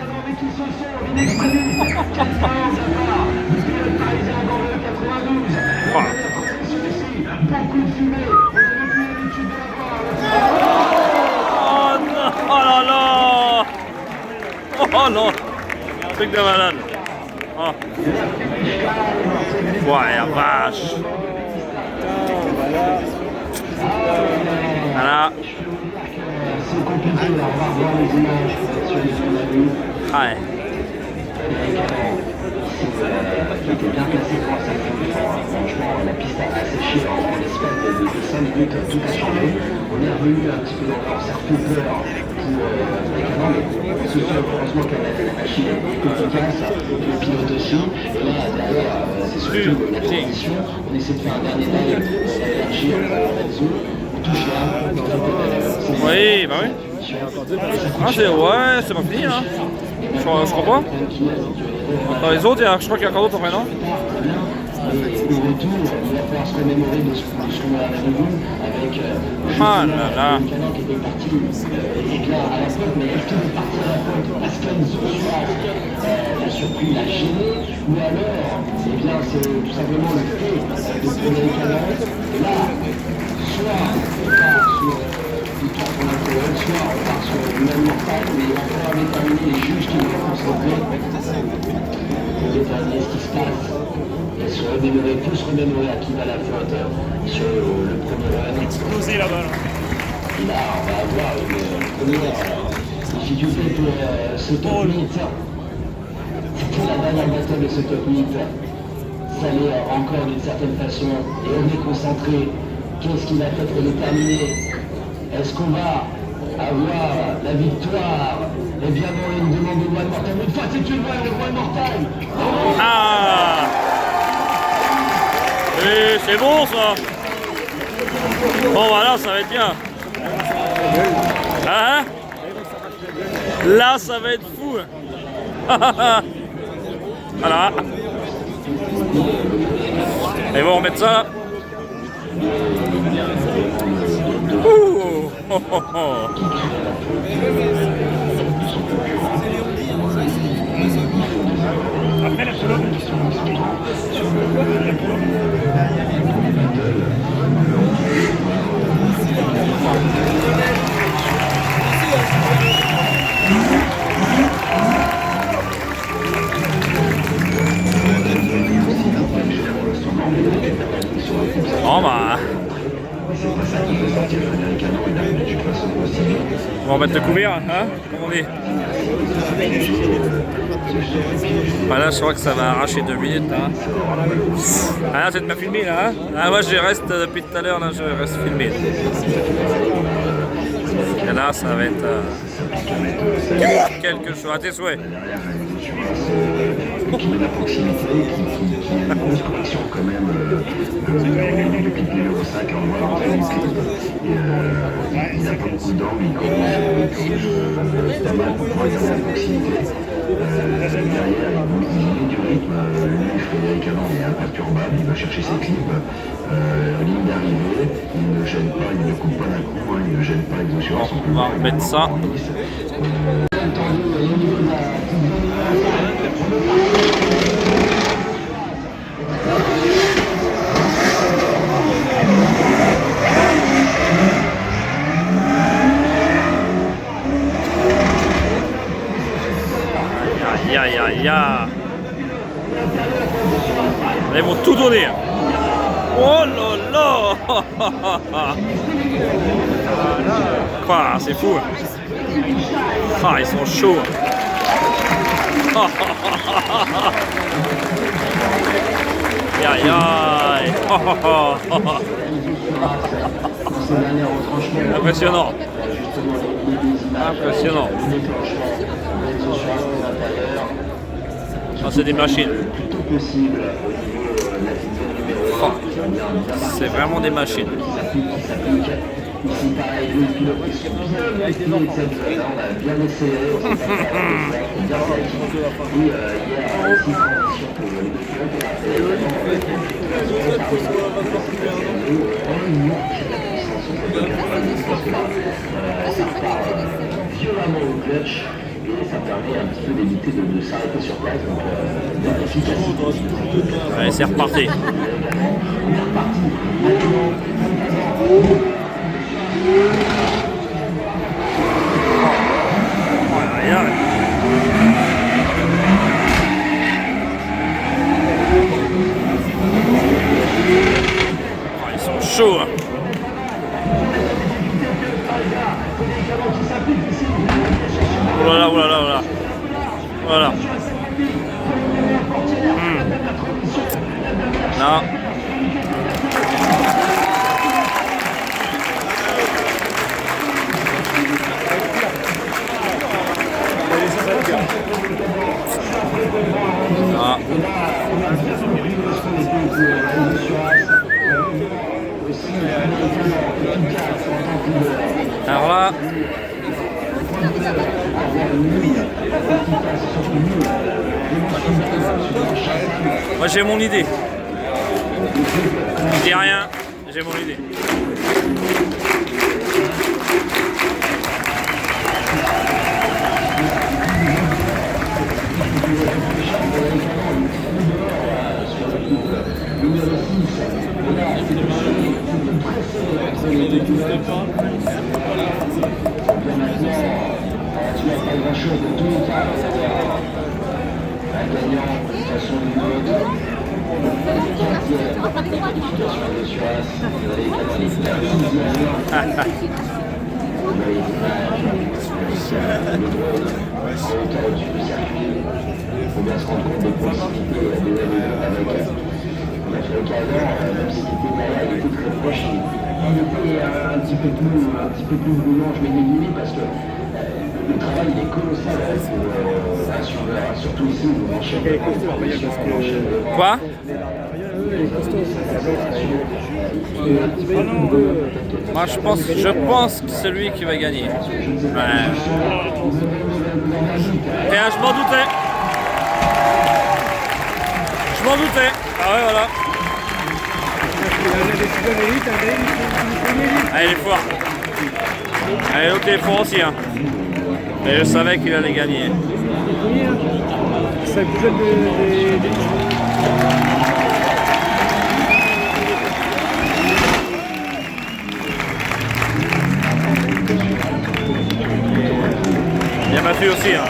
Oh non, oh là là. Oh non, truc de malade. Oh. Ouais, la vache. Voilà. C'est compliqué, on va voir les images sur les images. Ouais. Qui était bien placé pour sa franchement, la piste a séché en l'espace de 5 minutes, tout a changé. On est revenu un petit peu dans le cercle peur pour les canons, mais ce soir, heureusement que la machine est efficace, le pilote aussi. Et là, derrière, c'est surtout la transition. On essaie de faire un dernier live pour élargir là-dessus. On touche là. Oui, bah oui. Ah, c'est pas fini, hein. Je crois pas. Dans les autres, je crois qu'il y a encore d'autres après, non? Et au retour, il va falloir se remémorer de ce qu'on a vu avec ah là là. le canon qui était parti éclair à la faute, mais est-ce qu'il est parti à la faute parce qu'Enzo Suarez l'a surpris, l'a gêné, ou alors, eh bien, c'est tout simplement le fait de prendre les canons. Là, soit on part sur victoire pour l'intérieur, soit on part sur le même mortal, mais il va falloir déterminer les juges qui vont concentrer pour déterminer ce qui se passe. Et se remémorer, plus se remémorer à qui va la faute sur le premier run. Explosé là-bas. Et là, on va avoir une première difficulté pour ce top 8. C'était la dernière bataille de ce top 8. Ça l'est encore d'une certaine façon. Et on est concentré. Qu'est-ce qui va être déterminé? Est-ce qu'on va avoir la victoire? Eh bien non, une demande de One Mortal. Une fois c'est une loi, le One Mortal. Ah. Et c'est bon ça. Bon voilà, ça va être bien. Hein? Là, ça va être fou. Voilà. Et bon, on va remettre ça là. Ouh. Oh, oh, oh. Après la colonne. Bon bah. On va mettre le couvert, hein, comme on dit. Voilà, je crois que ça va arracher 2 minutes. Hein. Ah là, tu m'as filmé là. Hein. Ah, moi, je reste depuis tout à l'heure, là, je reste filmé. Et là, ça va être quelque chose à tes souhaits. Qui met la proximité, qui a une grosse correction quand même depuis le numéro 5 en voie d'entrée. Il n'a pas beaucoup d'angle, il corrige pas mal pour pouvoir garder la proximité. du rythme. Lui, Frédéric Adam est imperturbable, il va chercher ses clips. Ligne d'arrivée, il ne gêne pas, il ne coupe pas d'un coup, hein, il ne gêne pas Exosueur. On va remettre ça. Aïe aïe aïe aïe. Ils vont tout donner. Oh là là. Quoi, c'est fou. Ah, ils sont chauds. Aïe aïe. Impressionnant. Impressionnant. Ah, c'est des machines. Oh, c'est vraiment des machines. Violemment au clutch et ça permet un petit peu d'éviter de s'arrêter sur place, donc l'efficacité. Allez, c'est reparti. Aïe, aïe. Oh, ils sont chauds. Hein. Voilà, voilà, voilà. Voilà. Non. Ah. Alors là, moi j'ai mon idée. Je dis rien, j'ai mon idée. Il faut bien se rendre compte des possibilités des avec même si c'était derrière, il était très proche, il était un petit peu plus brûlant, je mets des guillemets parce que le travail il est colossal surtout ici où on enchaîne. Quoi? Moi je pense que c'est lui qui va gagner. Ouais. Et je m'en doutais. Je m'en doutais. Ah ouais voilà. Ah, il est fort. Ah, l'autre est fort aussi. Hein. Mais je savais qu'il allait gagner. Ça bouge des Il a battu aussi. Hein.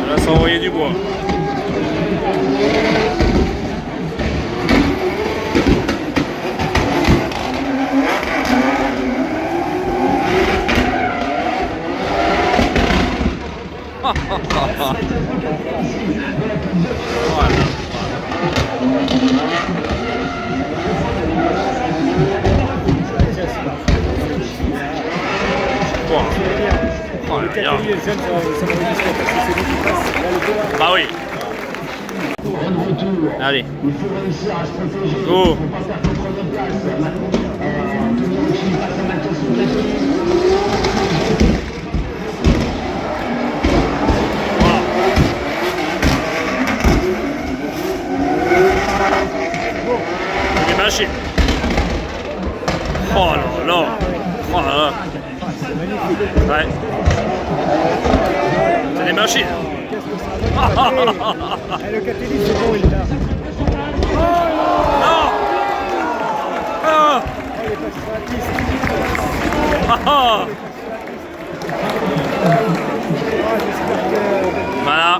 Là, ça envoyait du bois. Le 4 jeune, ça va parce que c'est lui qui passe. Allez. Il faut réussir à se protéger. Go. Il ne faut pas perdre la troisième place. Anthony Ricci passe à Mathias Lukowski. C'est des machines. Oh là là. Oh là là. Ouais. C'est des machines. Le catalyse, c'est bon, il est là. Non. Ah. Il est passé sur la piste. Ah. Voilà.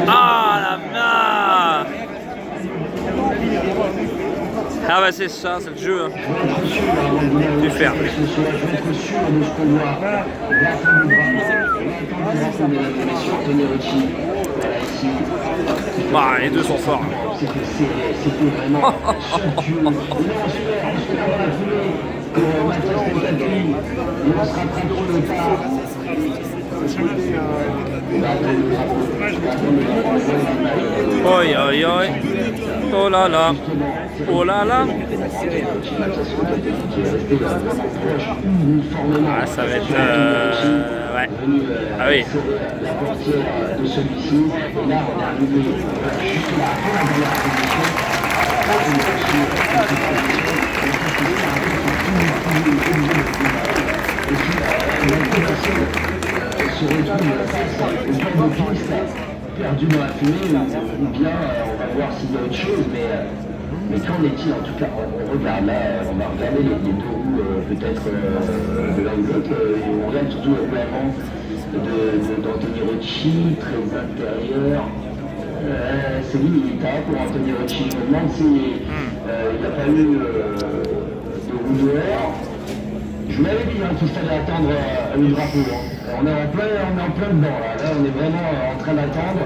Ah la main. Ah bah c'est ça, c'est le jeu. Hein. Tu fais. Bah les deux sont forts. C'était vraiment somptueux. Oi oi oi. Oh là là. Oh là là. Ah ça va être ouais. Ah oui. La portière de celui-ci. Et là on est arrivé juste là, se retrouve face au point de piste, perdu dans la fumée, ou bien on va voir s'il y a autre chose, mais qu'en est-il en tout cas? On regarde là, on va regarder les deux roues peut-être de l'un ou l'autre, on regarde surtout le plan d'Anthony Ricci, très intérieur. C'est limité pour Anthony Ricci. Je me demande s'il n'a pas eu de roue dehors. Je vous l'avais dit qu'il fallait attendre le drapeau. On est en plein dedans là. Là, on est vraiment en train d'attendre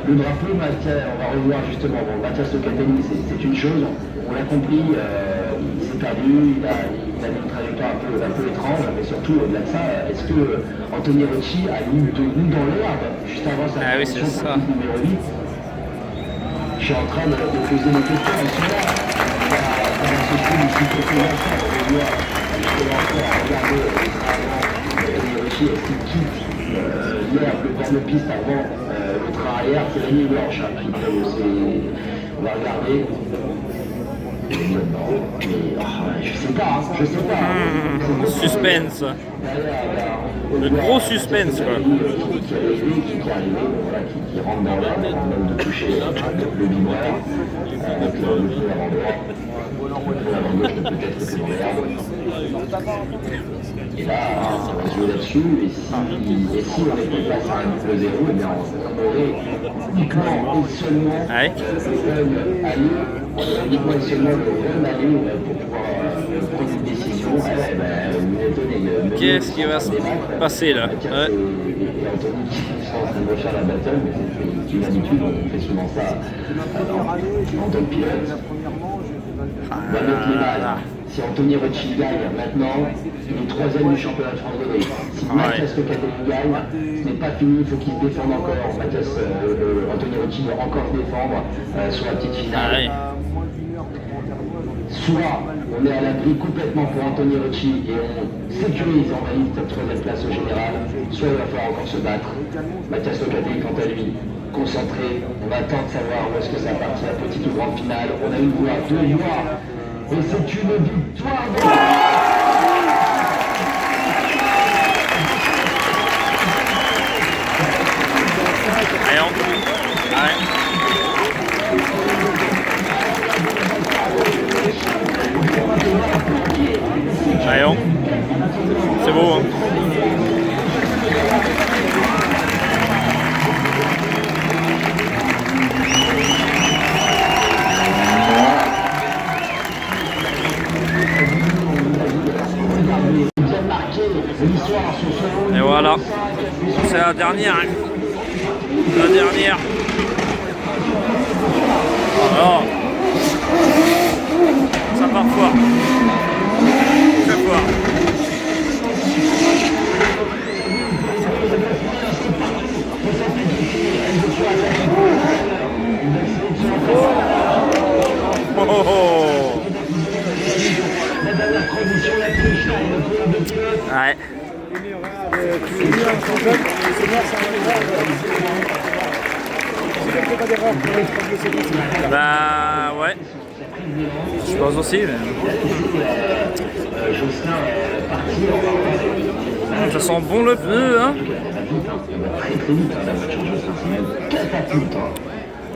le drapeau. Mathias, on va revoir justement. Bon, Mathias Lukowski, c'est une chose. On l'a compris. Il s'est perdu. Il a une trajectoire un peu étrange. Mais surtout, au-delà de ça, est-ce que Anthony Ricci a eu de roue dans l'herbe juste avant sa position pour le numéro 8? Je suis en train de poser des questions. Elles sont là. Ça va se trouver ici quelques instants. On va voir. Regarder Anthony Ricci, est-ce qu'il quitte l'herbe, le bord de piste avant le train arrière? C'est la nuit blanche, on va regarder. Je sais pas. Suspense. Le gros suspense quoi. Qui rentre dans l'herbe, même de toucher le vibreur avec le feu avant gauche peut-être que dans l'herbe. Et là, on va jouer là-dessus, et si on était face à un double zéro, eh bien on aurait uniquement et seulement le run aller, uniquement et seulement le run aller pour pouvoir prendre une décision. Qu'est-ce qui va se passer là? Et Anthony qui sont en train de refaire la battle, mais c'est une habitude, on fait souvent ça en tant que pilote. On va mettre les balles. Si Anthony Ricci gagne maintenant, il est troisième du championnat de France de drift. Si Mathias Lukowski gagne, ce n'est pas fini, il faut qu'il se défende encore. Anthony Ricci doit encore se défendre sur la petite finale. Soit on est à l'abri complètement pour Anthony Ricci et on sécurise, on valide cette troisième place au général, soit il va falloir encore se battre. Mathias Lukowski, quant à lui, concentré, on va attendre de savoir où est-ce que ça partit, la petite ou grande finale. On a une voix, deux voix. Et c'est une victoire. Allez, on... Allez, on... C'est beau, hein. Et voilà, c'est la dernière. La dernière. Alors, ça part fort. Très fort. Bah ouais, je pense aussi. Mais... ça sent bon le pneu, hein.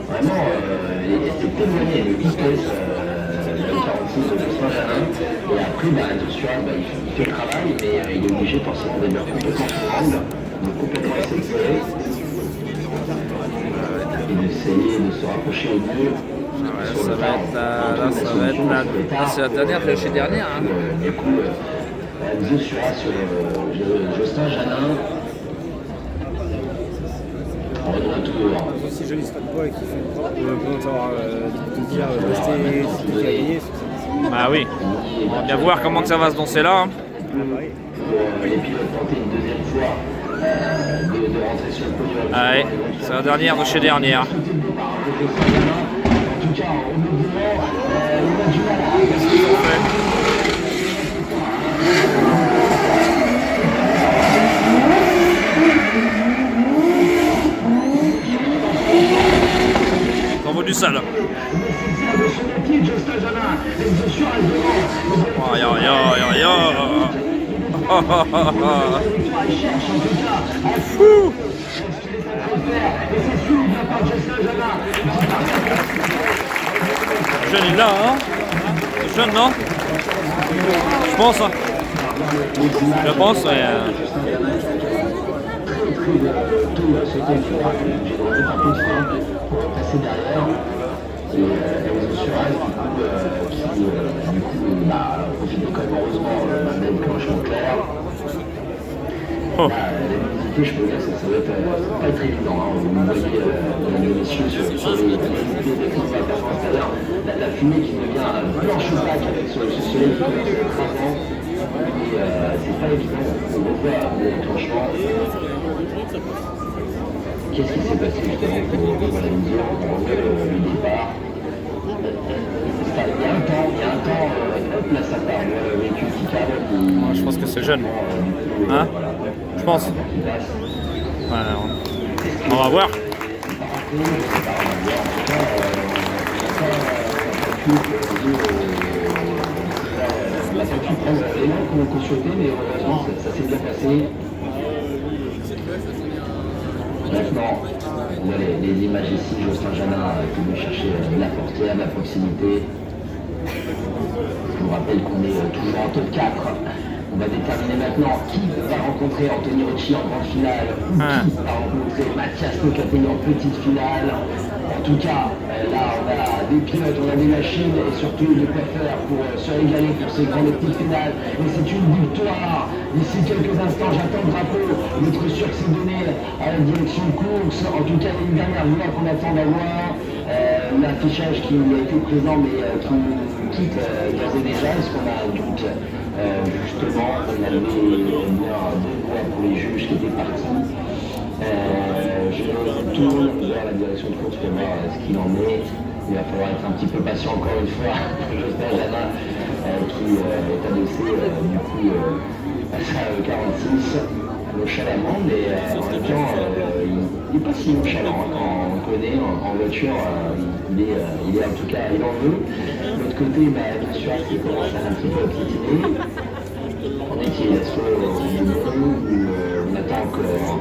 Vraiment, c'est éloigné de vitesse de 46 de Saint-Janin. Et après, Suarez, il fait le travail, mais il est obligé forcément d'être complètement sur l'angle, donc complètement accéléré. Et d'essayer de se rapprocher au mieux. Ça va être là, c'est la dernière de chez dernière. Hein. Du coup, Suarez sur Jocelyn Janin. Si Johnny sera de poids et qu'il fait une propre, on va avoir de dire rester celui qui a gagné. Bah oui, on va bien voir comment que ça va se danser là. Hein. Les pilotes tenter une deuxième fois de rentrer sur le podium. Allez, c'est la dernière de chez dernière. En tout cas, au mouvement, on a du mal à... Qu'est-ce qu'ils ont fait ? Ça vaut du sale. Aïe aïe aïe aïe aïe. Fou. Jeune il est là, hein. C'est jeune, non? Je pense, hein. Je pense, mais... passer derrière et Suarez qui du coup profite quand même heureusement d'un déclenchement clair. Oh. La visibilité, je peux dire que ça va être pas être évident. Hein. Vous voyez les messieurs sur les performances d'ailleurs, la fumée qui devient blanche opaque avec ce soleil qui commence à être rasant. C'est pas évident, on revoit le déclenchement. Qu'est-ce qui s'est passé justement pour la mesure? On revoit le départ. Il y a un temps, hop là ça part, le véhicule qui cale. Je pense que c'est jeune. Hein? Je pense. Ouais, on va voir. La voiture prend l'élan qu'on souhaitait, mais heureusement ça s'est bien passé. Maintenant, on voit les images ici, Jocelyn Janin qui veut chercher la portée à la proximité. Je vous rappelle qu'on est toujours en top 4. On va déterminer maintenant qui va rencontrer Anthony Ricci en grande finale, ou qui va rencontrer Mathias Locatelli en petite finale. En tout cas, là on a des pilotes, on a des machines et surtout de quoi faire pour se régaler pour ces grandes petites finales. Et c'est une victoire. D'ici quelques instants, j'attends le drapeau. Notre succès donné à la direction de course. En tout cas, il y a une dernière voie qu'on attend d'avoir. L'affichage qui a été présent mais qui nous quitte d'ores et déjà. Est-ce qu'on a un doute? Justement, on avait bien 2 voies pour les juges qui étaient partis. Je tourne vers la direction de course pour voir ce qu'il en est. Il va falloir être un petit peu patient encore une fois. J'espère Janin qui est adossé du coup à sa 46 nonchalamment, mais en même temps il n'est pas si nonchalant quand on le connaît en voiture. Il est en tout cas, il en veut. De l'autre côté, bien sûr, il commence à un petit peu piétiner. On est-il? Est-ce qu'on attend encore?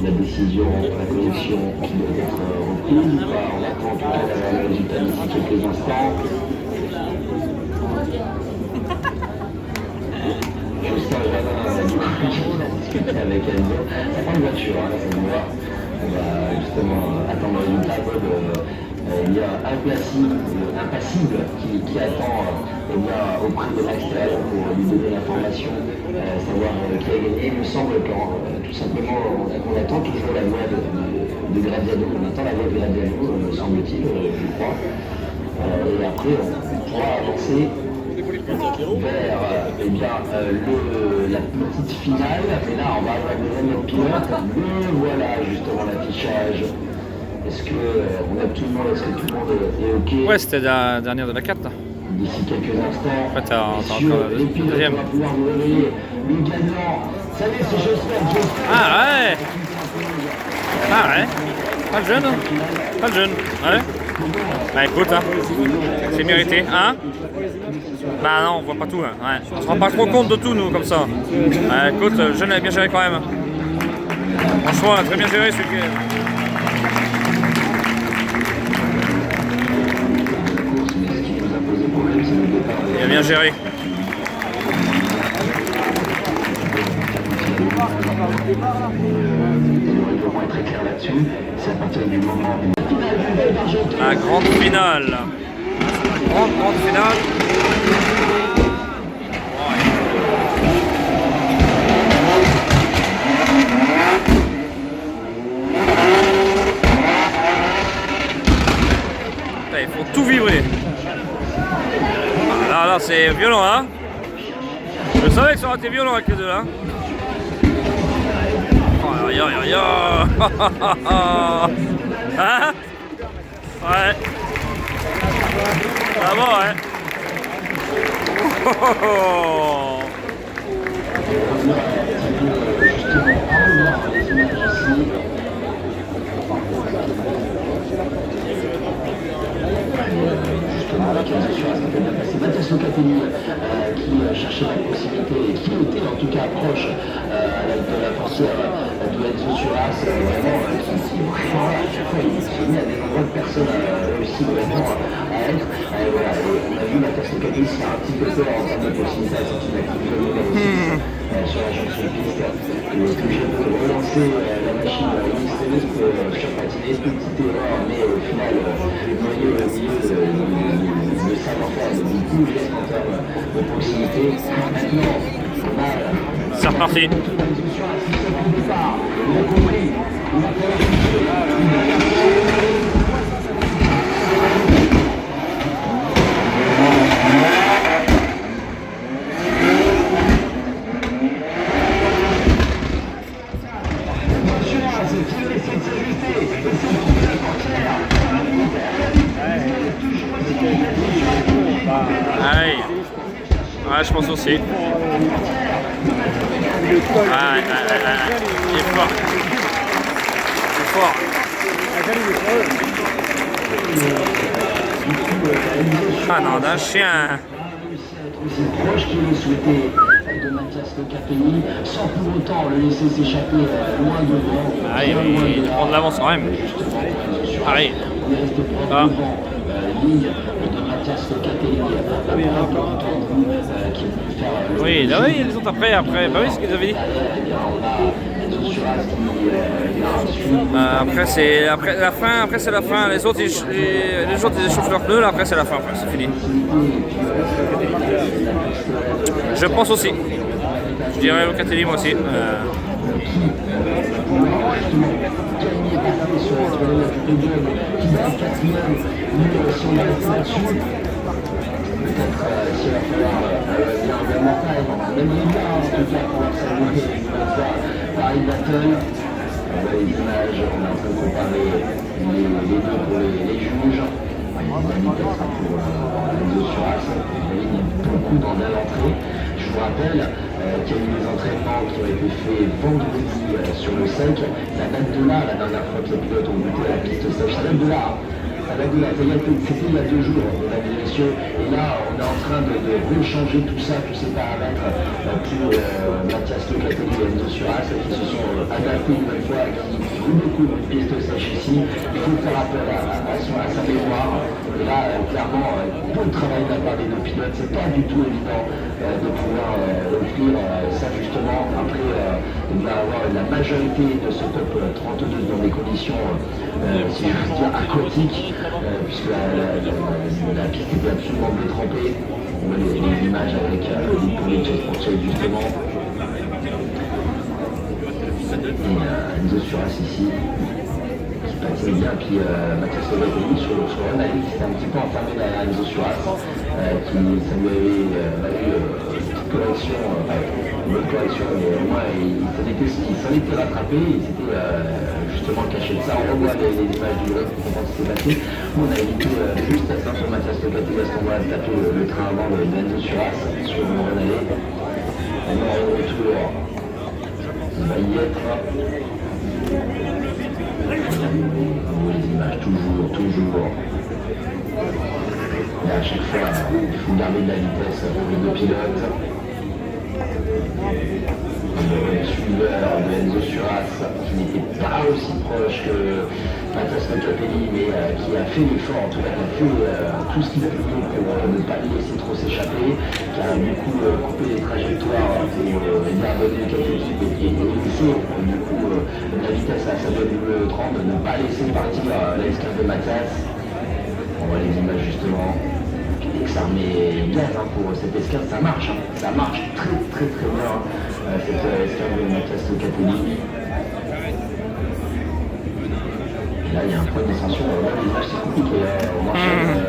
La décision, la connexion qui doit être reprise ou pas? On attend en tout cas d'avoir le résultat d'ici quelques instants. Jocelyn Janin discuter avec Enzo. Ça prend une voiture, hein, ça me voit. On va justement attendre le résultat. Il y a Impassible qui attend auprès de l'extérieur pour lui donner l'information, savoir qui a gagné. Il me semble que tout simplement on attend toujours la voix de Graziano. On attend la voix de Graziano, me semble-t-il, je crois. Et après on pourra avancer vers la petite finale. Et là on va avoir le pilote. Le voilà justement l'affichage. Est-ce que on a tout le monde, est-ce que tout le monde est OK? Ouais, c'était la dernière de la 4. d'ici quelques instants. Après, t'as encore le deuxième. On va pouvoir vous révéler le gagnant. Salut, c'est Jospin. Ah ouais. Ah ouais. Pas de jeune, hein. Pas de jeune. Ouais. Bah écoute, hein. C'est mérité, hein. Bah non, on voit pas tout, hein. Ouais. On se rend pas trop compte de tout, nous, comme ça. Bah écoute, le jeune avait bien géré quand même. Franchement, très bien géré celui qui... Il a bien géré. Très clair là-dessus, c'est à partir du moment où La grande finale. Grande finale. Il faut tout vibrer. Là, c'est violent, hein. Je savais que ça aurait été violent avec les deux, là. Aïe. Hein? Ouais. Ah bon, ouais. C'est Mathias Locatelli qui cherchait la possibilité et qui était en tout cas proche de la portière de Enzo Suarez, vraiment à chaque fois il s'est mis à des nombreuses personnes réussi vraiment à être. Voilà, on a vu Mathias Locatelli se faire un petit peu peur en termes de possibilité à sortir la petite sur la jonction de piste. Et que je peux relancer la machine Luis pour surpatiner, petite erreur, mais au final noyé au milieu de savoir-faire de beaucoup en termes de proximité. Maintenant, C'est reparti. Aïe. Ouais, je pense aussi. Il est fort. C'est fort. Ah non, d'un chien. C'est proche qu'il le souhaitait de Mathias Locatelli, sans pour autant le laisser s'échapper loin devant. Ah, il prend de l'avance quand même. Pareil. Il est resté proche devant ligne de Mathias Locatelli. Oui, là, oui, les autres après. Bah oui, c'est ce qu'ils avaient dit. Après c'est la fin, les autres ils échauffent leurs pneus, là après c'est la fin, après c'est fini. Je pense aussi. Je dirais Locatelli moi aussi. Paris Battle, on voit les images, on est en train de comparer les deux pour les juges. Il y a une amie peut-être pour Enzo Suarez, il y a beaucoup dans l'entrée. Je vous rappelle qu'il y a eu des entraînements qui ont été faits vendredi sur le sec. Ça date de là, la dernière fois que les pilotes ont goûté à la piste sèche, ça date de là. C'était il y a 2 jours, mesdames et messieurs, et là on est en train de rechanger tout ça, tous ces paramètres pour Mathias Locatelli et Enzo Suarez qui se sont adaptés une nouvelle fois, qui roulent beaucoup de piste sèche ici. Il faut faire appel à sa mémoire. Et là, clairement, peu de travail de la part des deux pilotes, c'est pas du tout évident de pouvoir offrir ça justement. Après, il va y avoir la majorité de ce top 32 dans des conditions, si je veux dire, aquatiques. Puisque la piste était absolument détrempée. On voit les images avec les Sportier justement. Et Enzo Suarez ici, qui patine bien, puis Mathias Locatelli sur le run qui s'était un petit peu enfermé derrière Enzo Suarez, qui ça lui avait valu correction, une autre correction, mais au moins il s'en était rattrapé, il s'était justement caché de ça. On revoit les images du web pour comprendre ce qui s'est passé. Nous, on a évité juste à ça sur Mathias Locatelli parce qu'on va taper le train avant de Enzo Suras sur le Renalé. On est en retour, il va y être. Les images, toujours. Et à chaque fois, il faut garder de la vitesse pour les deux pilotes. Le suiveur de Enzo Suras, qui n'était pas aussi proche que Mathias Locatelli, mais qui a fait l'effort, en tout cas qui a fait tout ce qu'il a pu pour ne pas les laisser trop s'échapper, qui a du coup coupé les trajectoires pour abandonner quelques équipes et laisser du coup la vitesse à sa W30, ne pas laisser partir la escale de Mathias. On voit les images justement. Et que ça remet gaz pour cette escale, ça marche très bien cette escale de Mathias Locatelli. Et là il y a un point de descension, l'image c'est compliqué, on enchaîne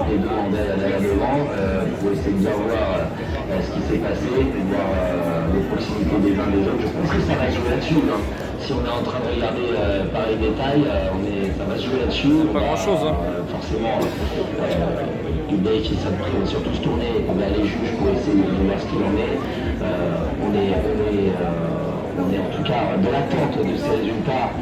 les deux derrière devant pour essayer de bien voir ce qui s'est passé, voir les proximités des uns des autres. Je pense que ça va jouer là-dessus. Si on est en train de regarder par les détails, ça va jouer là-dessus. Pas grand-chose. Forcément, Dave qui ça va surtout se tourner et vers les juges pour essayer de voir ce qu'il en est. On est en tout cas de l'attente de ces résultats.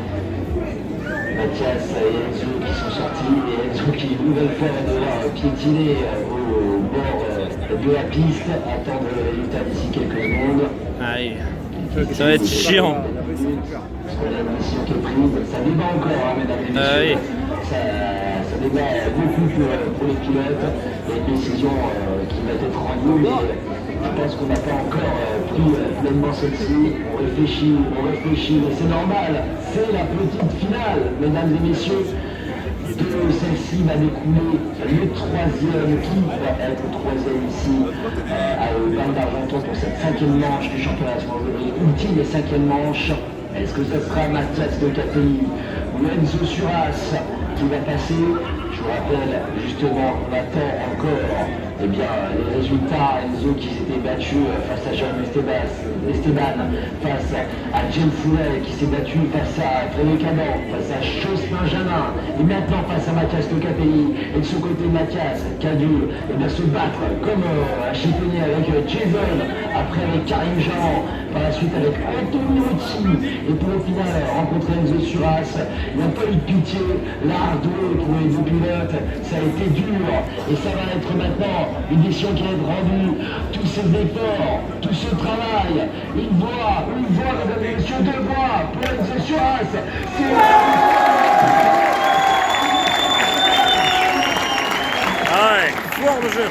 Mathias et Enzo qui sont sortis et Enzo qui une nouvelle fois va devoir piétiner au bord de la piste, attendre le résultat d'ici quelques secondes. Aïe, ça va être chiant. Parce qu'on a une mission qui est prise, ça débat encore, mesdames et messieurs. Ça débat beaucoup pour les pilotes. Il y a une décision qui va être rendue, mais je pense qu'on n'a pas encore pris pleinement celle-ci. On réfléchit, mais c'est normal. C'est la petite finale, mesdames et messieurs. De celle-ci va découler le troisième, qui va être troisième ici à Val d'Argenton pour cette cinquième manche du championnat ultime et cinquième manche. Est-ce que ce sera Mathias Locatelli ou Enzo Suras qui va passer? Je vous rappelle justement qu'on attend encore les résultats. Enzo qui s'était battu face à John Esteban, face à James Foulet qui s'est battu face à Frédéric Adam, face à Jocelyn Janin, et maintenant face à Mathias Locatelli. Et de ce côté, Mathias qui a dû se battre comme à chiffonner avec Jason, après avec Karim Jean, par la suite avec Anthony Ricci, et pour au final rencontrer Enzo Suras. Il n'y a pas eu de pitié, l'ardeux pour les deux pilotes, ça a été dur, et ça va être maintenant une mission qui va être rendue. Tous ces efforts, tout ce travail, une voix, mesdames et messieurs, deux voix pour Enzo Suras. Ah ouais, fort le jeu.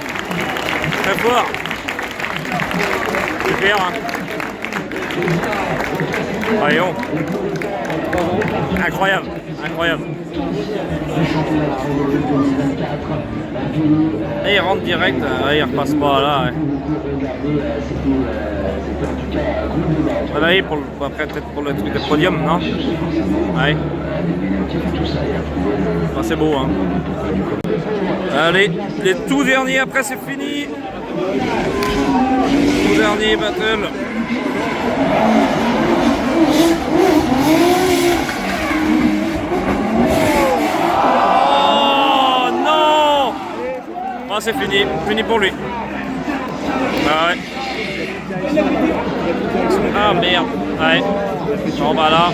Très fort. Super, hein. Voyons. Incroyable. Et il rentre direct, il repasse pas là. Ouais. Voilà, après peut-être pour le truc de podium, non? Ouais. Ah, c'est beau, hein. Allez, les tout derniers, après c'est fini. Tout dernier battle. Oh non! Ah, c'est fini pour lui. Ah ouais. Ah merde. Ouais. Bon bah là.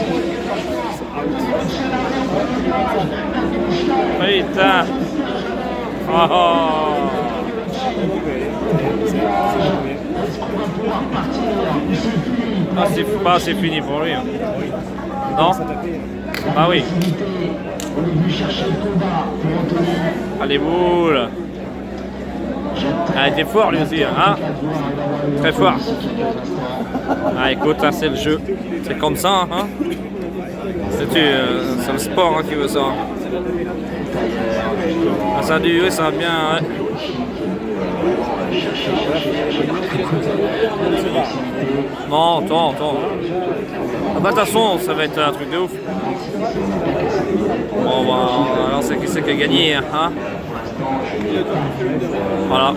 Putain. Oh. Ah, c'est fini pour lui. Hein. Non? Ah oui. Ah les boules. Ah, il était fort lui aussi, hein? Très fort. Ah écoute, hein, c'est le jeu. C'est comme ça, hein? C'est le sport hein, qui veut ça. Ah, ça a duré, ça a bien. Ouais. Non, attends. Ah bah de toute façon, ça va être un truc de ouf. Bon bah, alors c'est qui c'est qui a gagné, hein? Voilà.